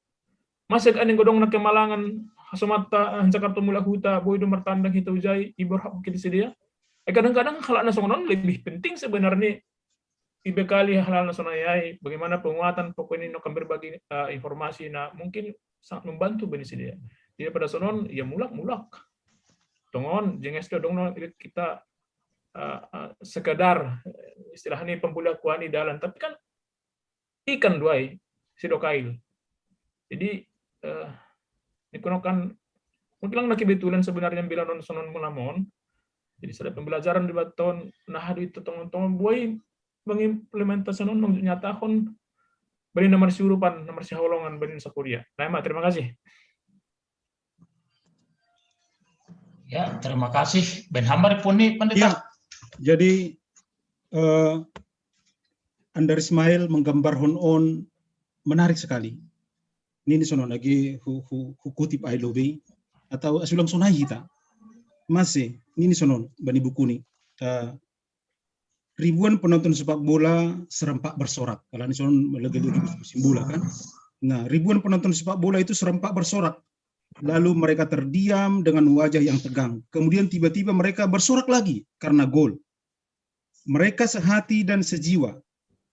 Masih kan yang godong nak kemalangan Hasomata Jakarta mulak huta bodoh mertandang hitu jai iborhak kita sedia. Kadang-kadang hal nasional lebih penting sebenarnya dibekali hal nasional ya bagaimana penguatan pokoknya ini akan berbagi informasi nah mungkin sangat membantu benih dia. Jadi pada sonon ya mulak tongon jenges dong kita sekedar istilahnya pembulakuan dalan tapi kan ikan duai sidokail. Jadi dikunokan mungkin lang nakibetulan sebenarnya bila non sonon mulamon. Jadi ada pembelajaran di baton nah itu tongon buai mengimplementasi non nyata kon beri nomor siurupan nomor siholongan beri sakuria. Nah, terima kasih. Ya, terima kasih. Ben Hambar pun nih pendeta. Ya, jadi Andar Ismail menggambar honon menarik sekali. Ini sono lagi kutip I love atau asulang sonai kita. Masih ini sono bani buku nih. Ribuan penonton sepak bola serempak bersorak. Kalau ini sono lagi musim bola kan. Nah, ribuan penonton sepak bola itu serempak bersorak. Lalu mereka terdiam dengan wajah yang tegang. Kemudian tiba-tiba mereka bersorak lagi karena gol. Mereka sehati dan sejiwa.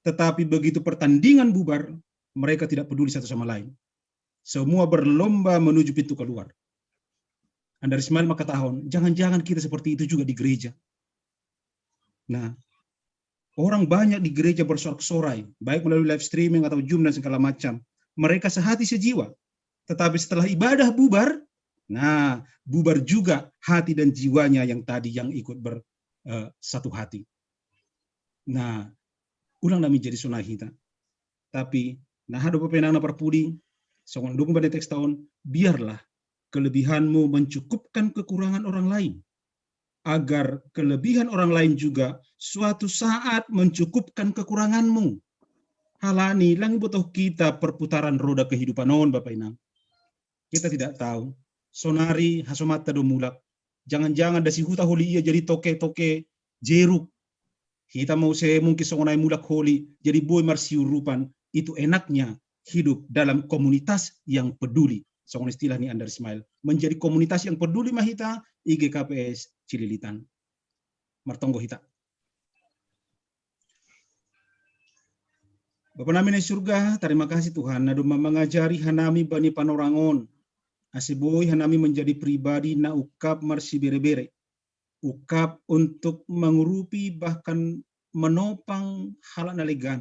Tetapi begitu pertandingan bubar, mereka tidak peduli satu sama lain. Semua berlomba menuju pintu keluar. Andar Ismail maka tahun, jangan-jangan kita seperti itu juga di gereja. Nah, orang banyak di gereja bersorak-sorai, baik melalui live streaming atau Zoom dan segala macam. Mereka sehati sejiwa. Tetapi setelah ibadah bubar, nah bubar juga hati dan jiwanya yang tadi yang ikut bersatu hati. Nah, ulang nami jadi sunah kita. Tapi, nah ada pepenang perpudi, seorang dukung pada teks tahun, biarlah kelebihanmu mencukupkan kekurangan orang lain, agar kelebihan orang lain juga suatu saat mencukupkan kekuranganmu. Halani lang butuh kita perputaran roda kehidupan non Bapak Inang. Kita tidak tahu. Sonari hasomata do mulak. Jangan-jangan dasi huta holi ia jadi toke-toke jeruk. Kita mau mungkin songonai mulak holi jadi boy marsiurupan. Itu enaknya hidup dalam komunitas yang peduli. Songon istilah ni Andar Ismail. Menjadi komunitas yang peduli mahita IGKPS Cililitan. Martonggo hita. Bapa nami di surga, terima kasih Tuhan. Nadu mengajari hanami bani panorangon. Asiboy hanami menjadi pribadi na ukap marsi bere-bere. Ukap untuk mengurupi bahkan menopang halak nalegan.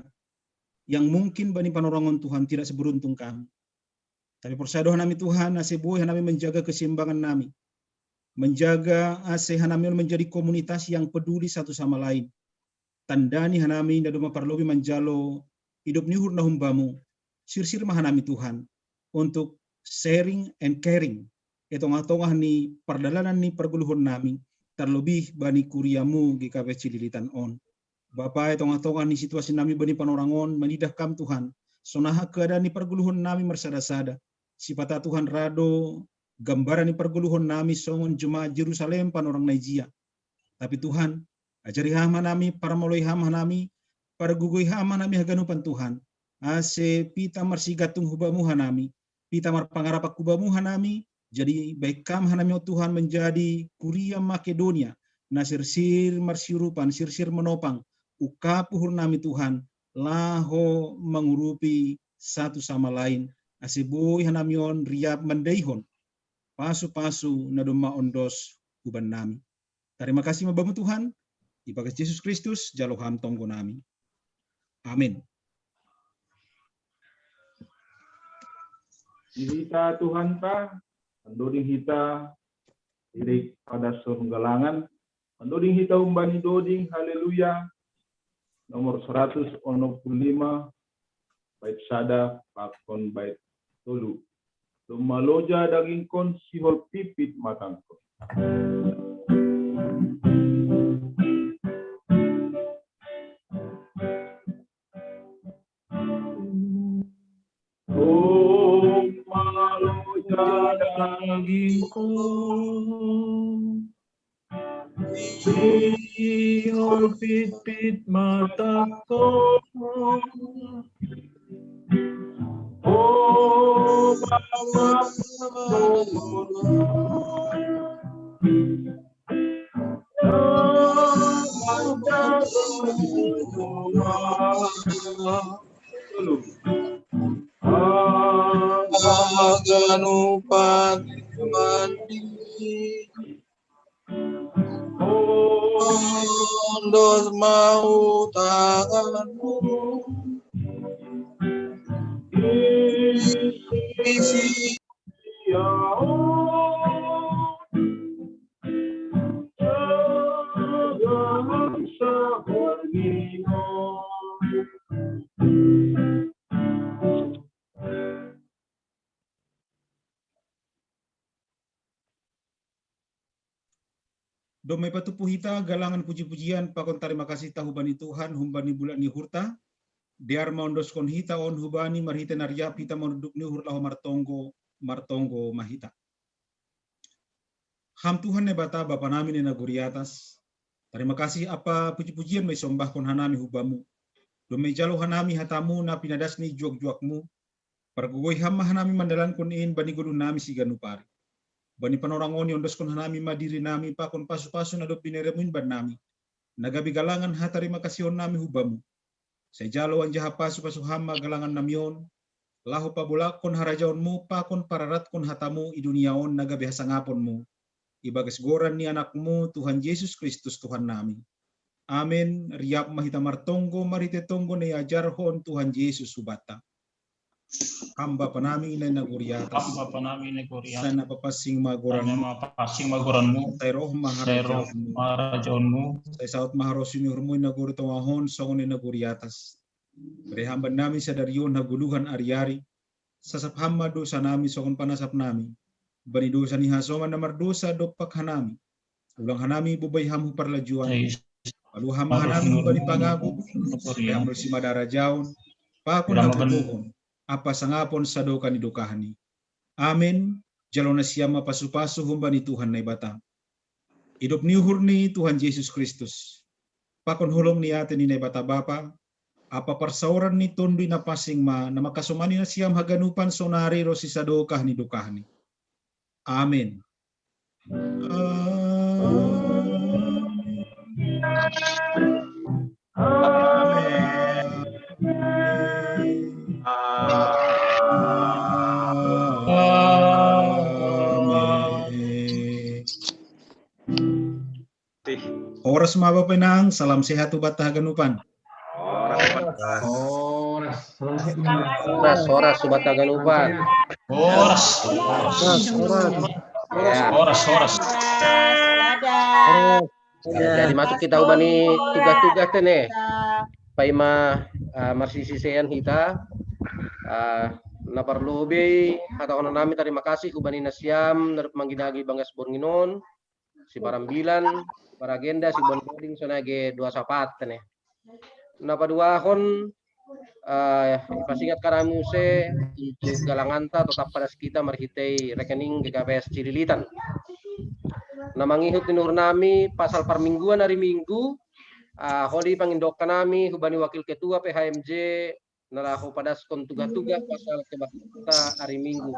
Yang mungkin bani panorangon Tuhan tidak seberuntung kami. Tapi persado hanami Tuhan, asiboy hanami menjaga keseimbangan nami. Menjaga ase hanami menjadi komunitas yang peduli satu sama lain. Tandani hanami nadu maparlobi manjalo hidup nihur na humbamu. Sir-sir mahanami Tuhan. Untuk sharing and caring. Etong-atongah ni perdalanan ni perguluhon nami. Terlebih bani kuriamu GKP Cililitan on. Bapak etong-atongah ni situasi nami bani panorangon. Menidahkam Tuhan. Sonaha keadaan ni perguluhon nami mersada-sada. Sipata Tuhan rado. Gambaran ni perguluhon nami songon jemaat Jerusalem panorang Naijia. Tapi Tuhan. Ajari hama nami. Paramoloi hama nami. Pargugoy hama nami haganupan Tuhan. Ase pita marsigatung hubamu hanami. Pita marpangarapak kubamu hanami, Jadi baik kam hanami Tuhan menjadi kuria Makedonia, nasirsir marsirupan, sirsir menopang, ukapuhur nami Tuhan, laho mengurupi satu sama lain, asibui hanamion riap mendaihon, pasu-pasu nadoma ondos uban nami. Terima kasih mabamu Tuhan, ibagas Yesus Kristus, jaloham tonggo nami. Amin. Hita Tuhan ta, pendoding hita, irik pada surgalangan, pendoding hita umbani doding, haleluya, nomor 165, bait sada, pakon bait tolu. Lumaloja daging kon sihol pipit matangko. Dagingku sihol pipit mataku, oh Bapa Maganupan mandi ondos mau tanganmu isi Ya Domai patupu hita galangan puji-pujian pakon terima kasih tahu bani Tuhan humbani bulan ni hurta diar maundos kon hita on hubani marhita naryap hita mauduk ni hur lahu martonggo mahita. Ham Tuhan ne bata bapa nami ne naguri atas. Terima kasih apa puji-pujian mai sombah kon hanami hubamu. Domai jalo hanami hatamu na pinadas ni juak-juakmu. Pergugoi hamma hanami mandalan kon in bani gudu nami siganupari. Bani panorang oni ondos kon hanami madiri nami pakon pasu-pasu na do pineremuin ban nami. Nagabi galangan ha terima kasih on nami hubamu. Saya jalo anjaha pasu-pasu hamma galangan namion. Lahu pabulakon harajaonmu pakon pararat kon hatamu i duniaon nagabi hasangaponmu. Ibagas goran ni anakmu Tuhan Yesus Kristus Tuhan nami. Amin. Riap mahita martonggo marite tonggo na ajarhon Tuhan Yesus subata. Hamba panami inay naguriatas. Hamba panami naguriatas. Sana papasing magoranmu. Sana mapasing magoranmu. Tayroh maharajaonmu. Say saot maharosin hurmoy nagurutawahon songon ni naguriatas. Berehamba nami sa daryon naguluhan ariari. Sasap hamba dosa nami songon panasap nami. Bani dosa ni hasoman na mardosa dopak hanami. Ulang hanami bubay hamu parlajuan. Lalu hama hanami bani pangabu. Yang bersih madara jaun. Pakon haputuhon. Apa sangapon sa doka ni dokahani. Amin. Jalo na siyama pasu-pasu humbani Tuhan na ibata. Hidup niuhur ni Tuhan Yesus Kristus. Pakon hulong ni atin ni ibata Bapa. Apa parsauran ni tondo na pasing ma na makasumani na siyam haganupan sonari ro si sa dokah ni dokahani. Amin. Oras mga Bapak salam sehat ubat haganupan. Oras ubat haganupan. Oras. Jadi masuk kita ubani tugas-tugas nih. Paima marsisisean kita. Na parlobe atau nami terima kasih ubani nasyam narap mangginagi bangas bornginon si parambilan para agenda si bonding sonage 24 nih. Na paduahon pasingat karamuse untuk galanganta tetap pada kita marhitei rekening GKPS Cililitan. Na mangihut tinur nami pasal permingguan hari Minggu holi pangindok nami hubani wakil ketua PHMJ nalako padas kon tuga-tuga pasal kebakta hari Minggu.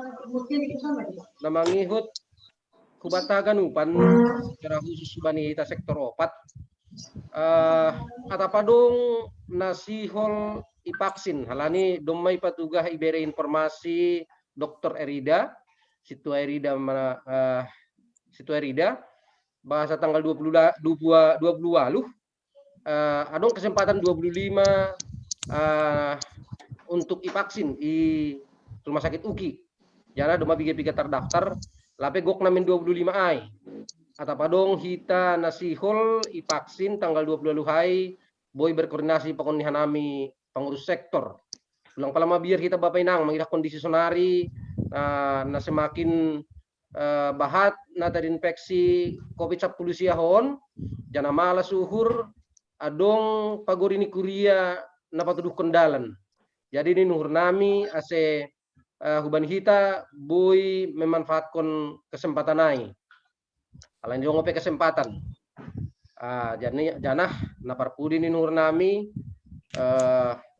Namangihut kubatagan upan secara khusus bani hita sektor opat. Atapadong nasihol ipaksin halani domay patugah ibere informasi Dr. Erida situ Erida bahasa tanggal 20 lalu adong kesempatan 25 untuk ipaksin di rumah sakit UKI. Jana doma biga-biga terdaftar lape gok namin 25 ai. Atapadong hita nasihol ipaksin tanggal 20 luhai boy berkoordinasi pakonihan nami pengurus sektor. Ulang palama biar kita bapak inang mengira kondisi sonari na semakin bahat na terinfeksi COVID-19 siahon jana mala suhur adong pagorini kuria na patuduh kendalan. Jadi ini nuhur nami ase huban hita boy memanfaatkan kesempatan ai. Kalian juga ngopi kesempatan. Janah naparpudi ni nur nami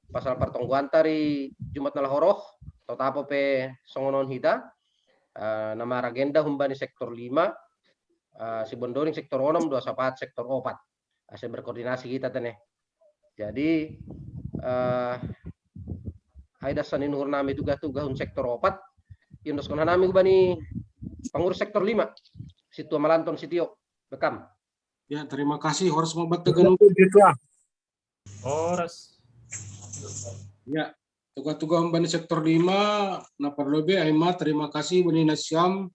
pasal pertongguan tari Jumat nalahoroh atau tapo pe songonon hita nama agenda humbani sektor 5 si bondoring sektor 6 2 sektor 4 ase berkoordinasi kita teneh. Jadi aida sanin nur nami tugas-tugas sektor 4 yundos kon nami hubani pengurus sektor 5 Situ Malanton Sitio Bekam. Ya, terima kasih Horas Mobat Tegan. Horas. Ya, tugas-tugas bani sektor 5 na perlobe aima terima kasih bani Nasyam.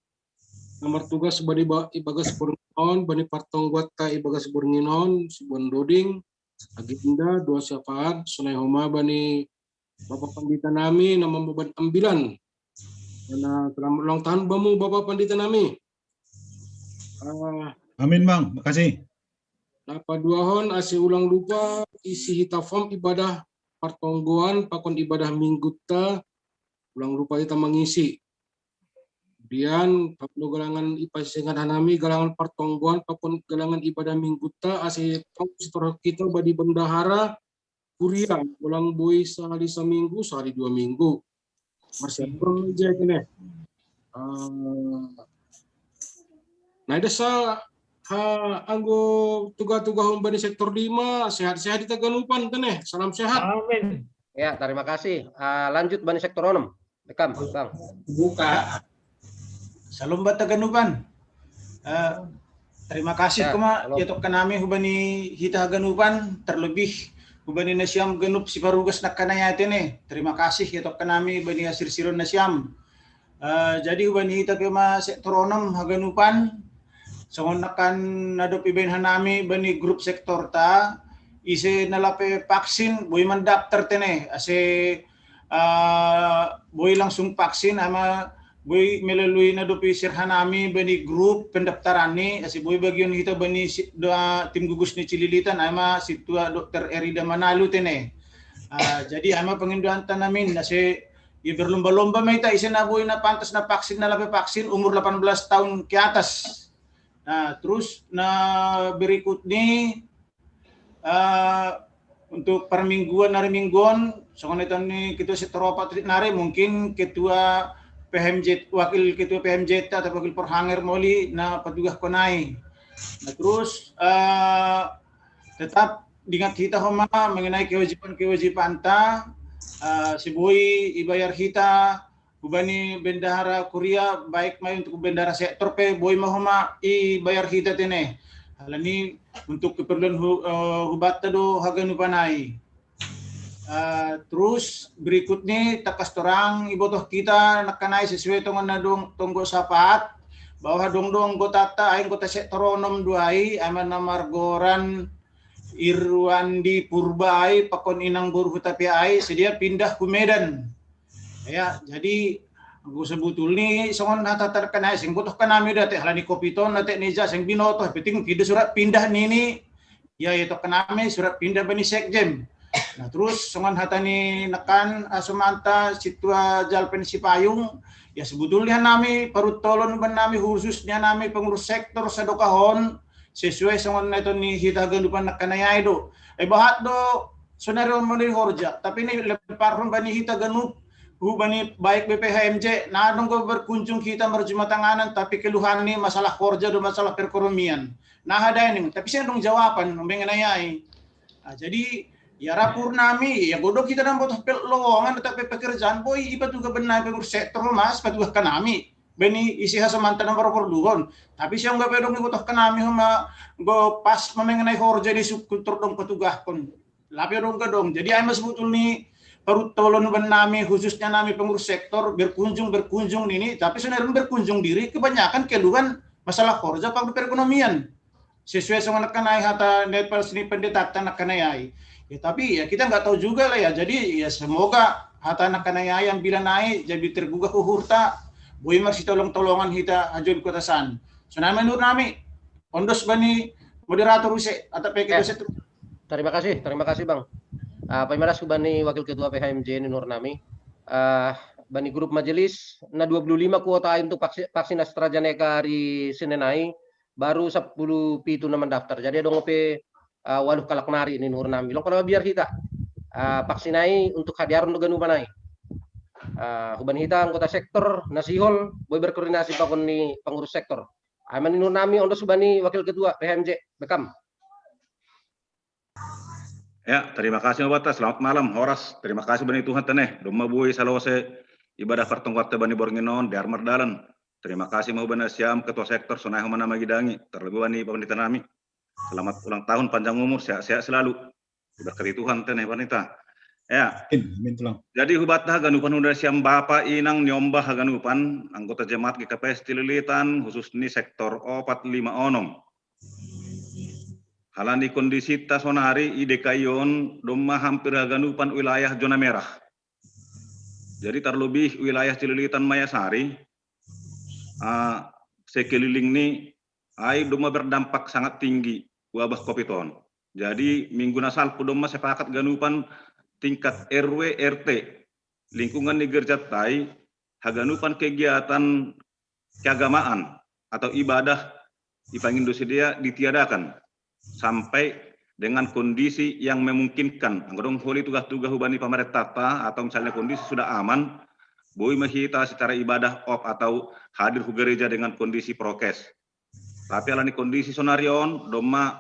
Nomor tugas bani ibagas Burninon, bani Partong Guata ibagas Burninon, si Bondoding, agenda 2 syafaat, sunai homa bani Bapak Pandita nami nama beban ambilan. Karena selamat ulang tahun bamu Bapak Pandita nami. Amin Bang, makasih. Napa duahon ase ulang lupa isi hitafom ibadah partonggoan pakon ibadah mingguta ulang lupa kita mengisi. Kemudian pakon galangan ipasingan hanami galangan partonggoan pakon galangan ibadah mingguta ase sitor kita badi bendahara kuria ulang boy sehari seminggu sehari 2 minggu. Marsiapun aja kene. Nah, desa anggo tugas-tugas bani sektor 5 sehat-sehat di Taganupan teneh. Salam sehat. Amin. Ya, terima kasih. Lanjut bani sektor 6. Bekam, Bang. Buka. Salam buat Taganupan. Terima kasih kuma yatok kanami hubani hita Taganupan terlebih hubani Nasyam genup si parugas nakanaya tene. Terima kasih yatok kanami bani asir siron Nasyam. Jadi hubani hita pema sektor 6 Haganupan songonakan nadop iben hanami bani grup sektor ta ise nalape vaksin boy mendaftar tene ase boy langsung vaksin ama boy melalui nadop isir hanami bani grup pendaftaran ni ase boy bagian kita bani tim gugus ni Cililitan ama situa Dr. Erida Manalu tene. Jadi ama penginduan tanamin ase ya berlomba-lomba maita ise na boy na pantas na vaksin nalape vaksin umur 18 tahun ke atas. Nah, terus berikut ini untuk permingguan hari mingguan, soalnya ini kita sektor 4 nare mungkin ketua PMJ wakil ketua PMJ atau wakil perhanger moli na petugas konai. Nah, terus tetap diingat kita homa mengenai kewajiban ta si boy ibayar kita Ubani bendahara Korea baik mai untuk bendahara sektor pe boy mahoma i bayar kita tene. Hal ini untuk keperluan hubata do Haganupanai. Terus berikutnya takas torang ibotoh kita nakanai sesuai tongan nadong tonggo sapat bahwa dong kota aing kota sektor 6 duai aman namargoran Irwandi Purbai pakon inang burhutapi ai sedia pindah ke Medan. Ya, jadi aku sebetulnya songon hata terkena sing butuh kanami date halani kopiton nate neja sing binoto penting video surat pindah nini ya itu kanami surat pindah bani sekjem. Nah terus songon hata ni nekan asumanta situa jalpen Sipayung ya sebetulnya nami perut tolon nami khususnya nami pengurus sektor sadokahon sesuai songon neto ni hita gandupan nekanaya itu bahat do Sonarion Moni Horja, tapi ini leparun bani hita ganup, bani baik BPHMJ, nadong ko berkunjung kita berjumpa tanganan, tapi keluhan ini masalah Horja dan masalah perekonomian. Nah ada ini, tapi saya dong jawaban, mengenai. Nah, jadi ya rapur nami, ya bodoh kita dan bodoh lowongan tapi pekerjaan, boy iba juga benar pengurus sektor mas, patuh kanami. Beni isi hasamanta ng parapurdugon. Tapi siyang gapedong ikutok kanami huma go pas mengenai Horja di subkultur dong patugah kon. Lapi dong kadong. Jadi ay mas betul ni parutolon ban nami khususnya nami pengurus sektor berkunjung ini, tapi sebenarnya berkunjung diri kebanyakan keluhan masalah Horja pag perekonomian. Sesuai sama nakanay hata netpal sini pendetatan nakanay. Ya tapi ya kita nggak tahu juga lah ya. Jadi ya semoga hata nakanay yang bila naik jadi tergugah uhurta. Boy masih tolong-tolongan kita ajuin kutasan. So namin nur nami. Ondos bani moderator use atau PK use. Terima kasih Bang. Pemiras bani Wakil Ketua PHMJ Nur Nami. Bani grup majelis na 25 kuota untuk vaksin AstraZeneca hari Seninai baru 10 pitu na mendaftar. Jadi dong pe waluh kalak nari ini Nur Nami. Long kalau biar kita vaksinai untuk hadiar untuk ganu banai. Huban hita anggota sektor nasihol boy berkoordinasi pakon ni pengurus sektor. Aman Nur Nami ondos subani Wakil Ketua PHMJ bekam. Ya, terima kasih Bapak. Selamat malam, Horas. Terima kasih bani Tuhan teneh. Doma bui salose ibadah pertongkarte bani Bornginon di Armar Dalan. Terima kasih mau bani Siam Ketua Sektor Sonai Humana Magidangi. Terlebih bani Panita Nami. Selamat ulang tahun, panjang umur, sehat-sehat selalu. Diberkati Tuhan teneh wanita. Ya. Jadi hubat haganupan udah Siam Bapak Inang nyombah haganupan anggota jemaat GKPS Tililitan khusus ni sektor 45 onom. Halani kondisi tasonari idekayon doma hampir haganupan wilayah zona merah. Jadi terlebih wilayah Cililitan Mayasari sekeliling ni ai doma berdampak sangat tinggi wabah Covid-19. Jadi minggu nasal doma sepakat ganupan tingkat RW RT lingkungan di Gerjatai haganupan kegiatan keagamaan atau ibadah ipangin dosia ditiadakan sampai dengan kondisi yang memungkinkan. Anggodong holi tugas-tugas hubani pemerintah atau misalnya kondisi sudah aman, boy mahita secara ibadah atau hadir ke gereja dengan kondisi prokes. Tapi alani kondisi sonarion doma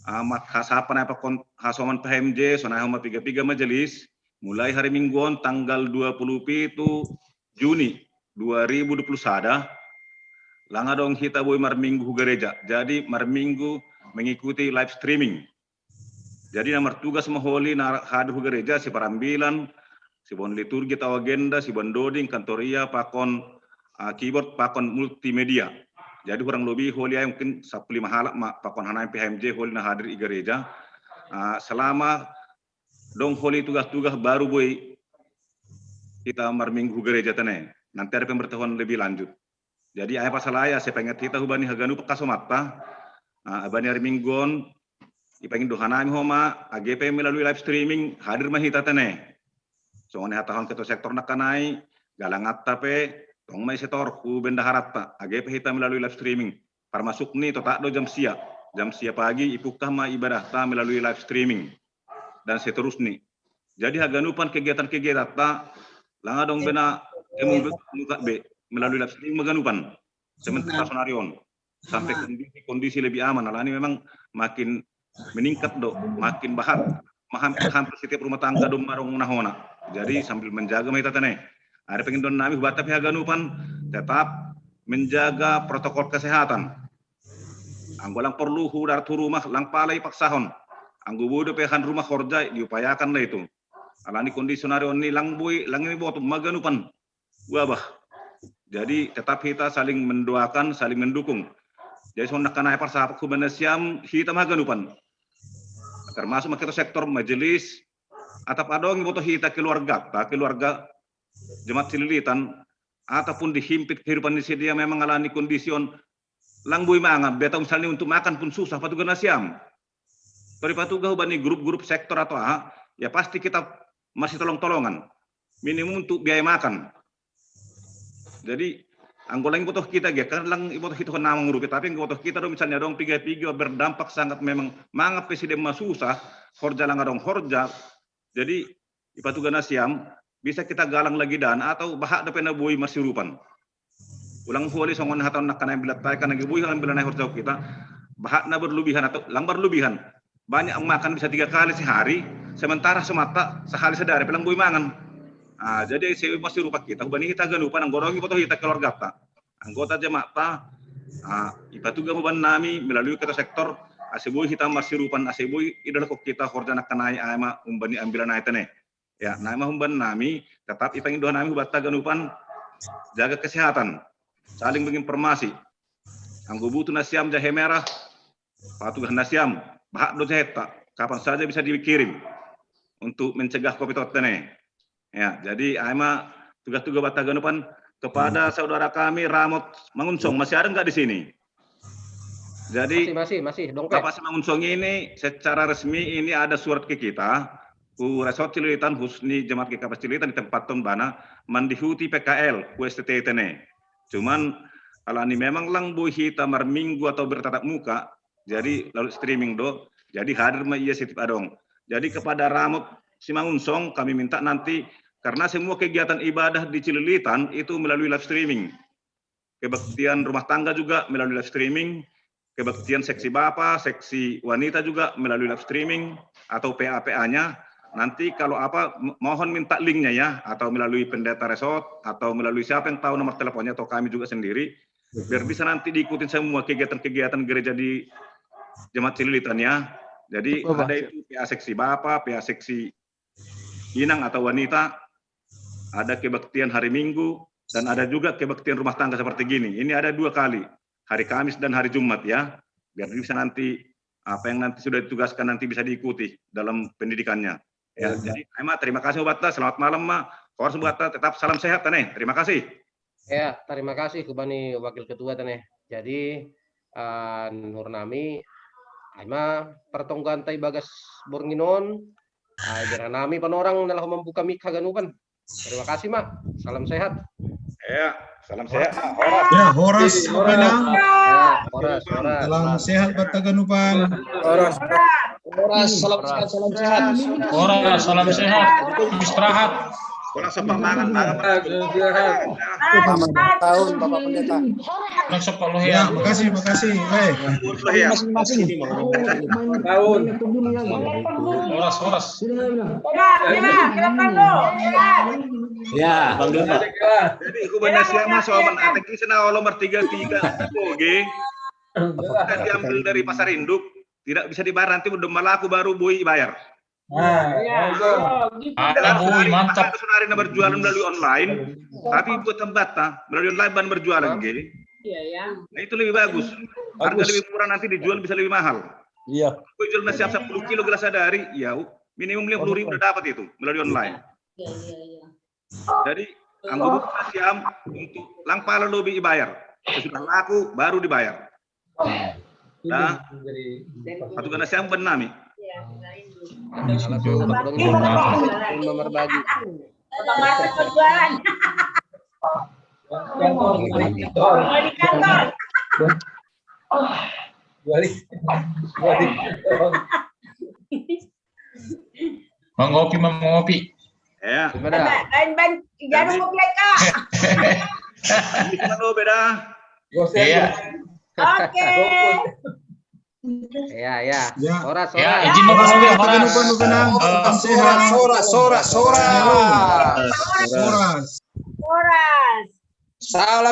amat hasapan apa hasoman PHMJ sonai homa 3 majelis mulai hari Mingguan tanggal 27 Juni 2021 langa dong kita boy marminggu gereja. Jadi marminggu mengikuti live streaming. Jadi nomor tugas maholi hadir gereja si parambilan, si bon liturgi atau agenda, si bon doding, kantoria, pakon keyboard, pakon multimedia. Jadi kurang lebih holi yang mungkin 15 halak pakon hanai PHMJ holi na hadir di gereja. Selama dong holi tugas-tugas baru boy kita marminggu gereja teneh. Nanti ada pemberitahuan lebih lanjut. Jadi ayah pasal ayah saya pengen kita hubani haganu pakasomata. Abani hari Minggon ipangin dohanami homa AGP melalui live streaming hadir mahita teneh. Soalnya hatahon ketua sektor nakanai galangat tape tong mai setor ku benda harata AGP hita melalui live streaming. Termasuk nih totak do jam sia pagi ipukah ma ibadah ta melalui live streaming dan seterusnya. Jadi haganupan kegiatan-kegiatan ta langa dong bena muka B melalui live streaming maganupan sementara sonarion sampai kondisi lebih aman. Alani memang makin meningkat makin bahat hampir setiap rumah tangga dong marong nahona. Jadi sambil menjaga mahita teneh. Ada pengen don nami hubat tapi haganupan tetap menjaga protokol kesehatan. Anggolang perlu hudar tu rumah lang palai paksahon. Anggo bodo pehan rumah Horja diupayakan lah itu. Alani kondisi sonarion ni lang ini buat maganupan wabah. Jadi tetap kita saling mendoakan, saling mendukung. Jadi sonak kanai persahabat kubana Siam hitam haganupan. Termasuk kita sektor majelis atau padong boto hita keluarga jemaat Cililitan ataupun dihimpit kehidupan di sini dia memang alami kondision langbui mangap beta misalnya untuk makan pun susah patugan Siam. Dari patuga bani grup-grup sektor atau ya pasti kita masih tolong-tolongan minimum untuk biaya makan. Jadi anggolang butuh kita kan lang butuh kita namang rupi tapi butuh kita dong misalnya dong 3 berdampak sangat memang mangap presiden susah horja langadong horja. Jadi ipatuga nasiam bisa kita galang lagi dana atau bahak dapat nabui marsirupan. Ulang huali songon hatan nak kanai bilat kan lagi bui kan bila naik horja kita bahak na berlebihan atau lang berlebihan. Banyak makan bisa 3 kali sehari, sementara semata sehari sedari pelang bui mangan. Jadi saya masih rupa kita, ubani kita ganupan anggorongi foto kita keluarga ta. Anggota jemaat ta, ipatuga huban nami melalui kita sektor asibui kita masih rupan asibui idola kok kita horja nak kanai ama umbani ambilan naitene. Ya, nama humban nami tetap ipangin doa nami hubat ganupan jaga kesehatan, saling menginformasi. Anggo butuh nasiam jahe merah, patugas nasiam, bahak do jahe tak, kapan saja bisa dikirim untuk mencegah COVID-19. Ya, jadi ama tugas-tugas Bataganupan kepada saudara kami Ramot Mangunsong, masih ada nggak di sini? Jadi masih dongpet. Bapak Mangunsong ini secara resmi ini ada surat ke kita, Resort Cililitan Husni Jemaat Kapas Cililitan di tempat Tombana mandihuti PKL USTT-ne. Cuman kalau ini memang lang bu hita mar minggu atau bertatap muka, jadi lalu streaming do, jadi hadir ma iya sitip adong. Jadi kepada Ramot Simangunsong kami minta nanti karena semua kegiatan ibadah di Cililitan itu melalui live streaming. Kebaktian rumah tangga juga melalui live streaming. Kebaktian seksi bapak, seksi wanita juga melalui live streaming atau PA-PA-nya. Nanti kalau apa mohon minta linknya ya, atau melalui pendeta resort atau melalui siapa yang tahu nomor teleponnya atau kami juga sendiri, biar bisa nanti diikutin semua kegiatan-kegiatan gereja di Jemaat Cililitan ya. Jadi ada itu PA seksi bapak, PA seksi inang atau wanita, ada kebaktian hari Minggu, dan ada juga kebaktian rumah tangga seperti gini. Ini ada 2 kali, hari Kamis dan hari Jumat ya, biar bisa nanti apa yang nanti sudah ditugaskan nanti bisa diikuti dalam pendidikannya. Ya, jadi terima kasih Bata, selamat malam Ma. Kors Bata, tetap salam sehat Taneh. Terima kasih. Ya, terima kasih kubani wakil ketua Taneh. Jadi Nurnami Aima pertonggan tay bagas Bornginon. Jara nami panorang nalah membuka mik Haganupan. Terima kasih Mak. Salam sehat. Ya, salam sehat. Ya, Horas Penang. Ya, Horas. Salam sehat Bataganupan. Horas, salam sehat, salam sehat. Horas, salam sehat. Istirahat. Orang sepak mangan. Tahun Bapak Pendeta. Orang sepak lo Ya, ya. makasih. Masing-masing. Tahun. Horas. Ya, Bang Dona. Jadi kubannya siapa soal atek sena nomor 33 oke. Kan diambil dari pasar induk, tidak bisa dibayar nanti udah malaku baru bui bayar. Mantap. Hari ini berjualan melalui online, tapi buat tempat melalui online ban berjualan gitu. Nah itu lebih bagus. Harga lebih murah nanti dijual bisa lebih mahal. Iya. Gue jual nasi 10 kilo gelas sehari, ya minimum 50.000 udah dapat itu melalui online. Jadi anggota nasiam untuk langpala lebih dibayar. Sesudah laku baru dibayar. Nah, satu nasiam benami. Nomor bagi. Mengopi. Ya. Jangan ngopi Kak. Gimana lo beda? Iya. Oke. Ya. Horas. Ya, izin mengopi Horas. Soras. Horas. Horas. Salam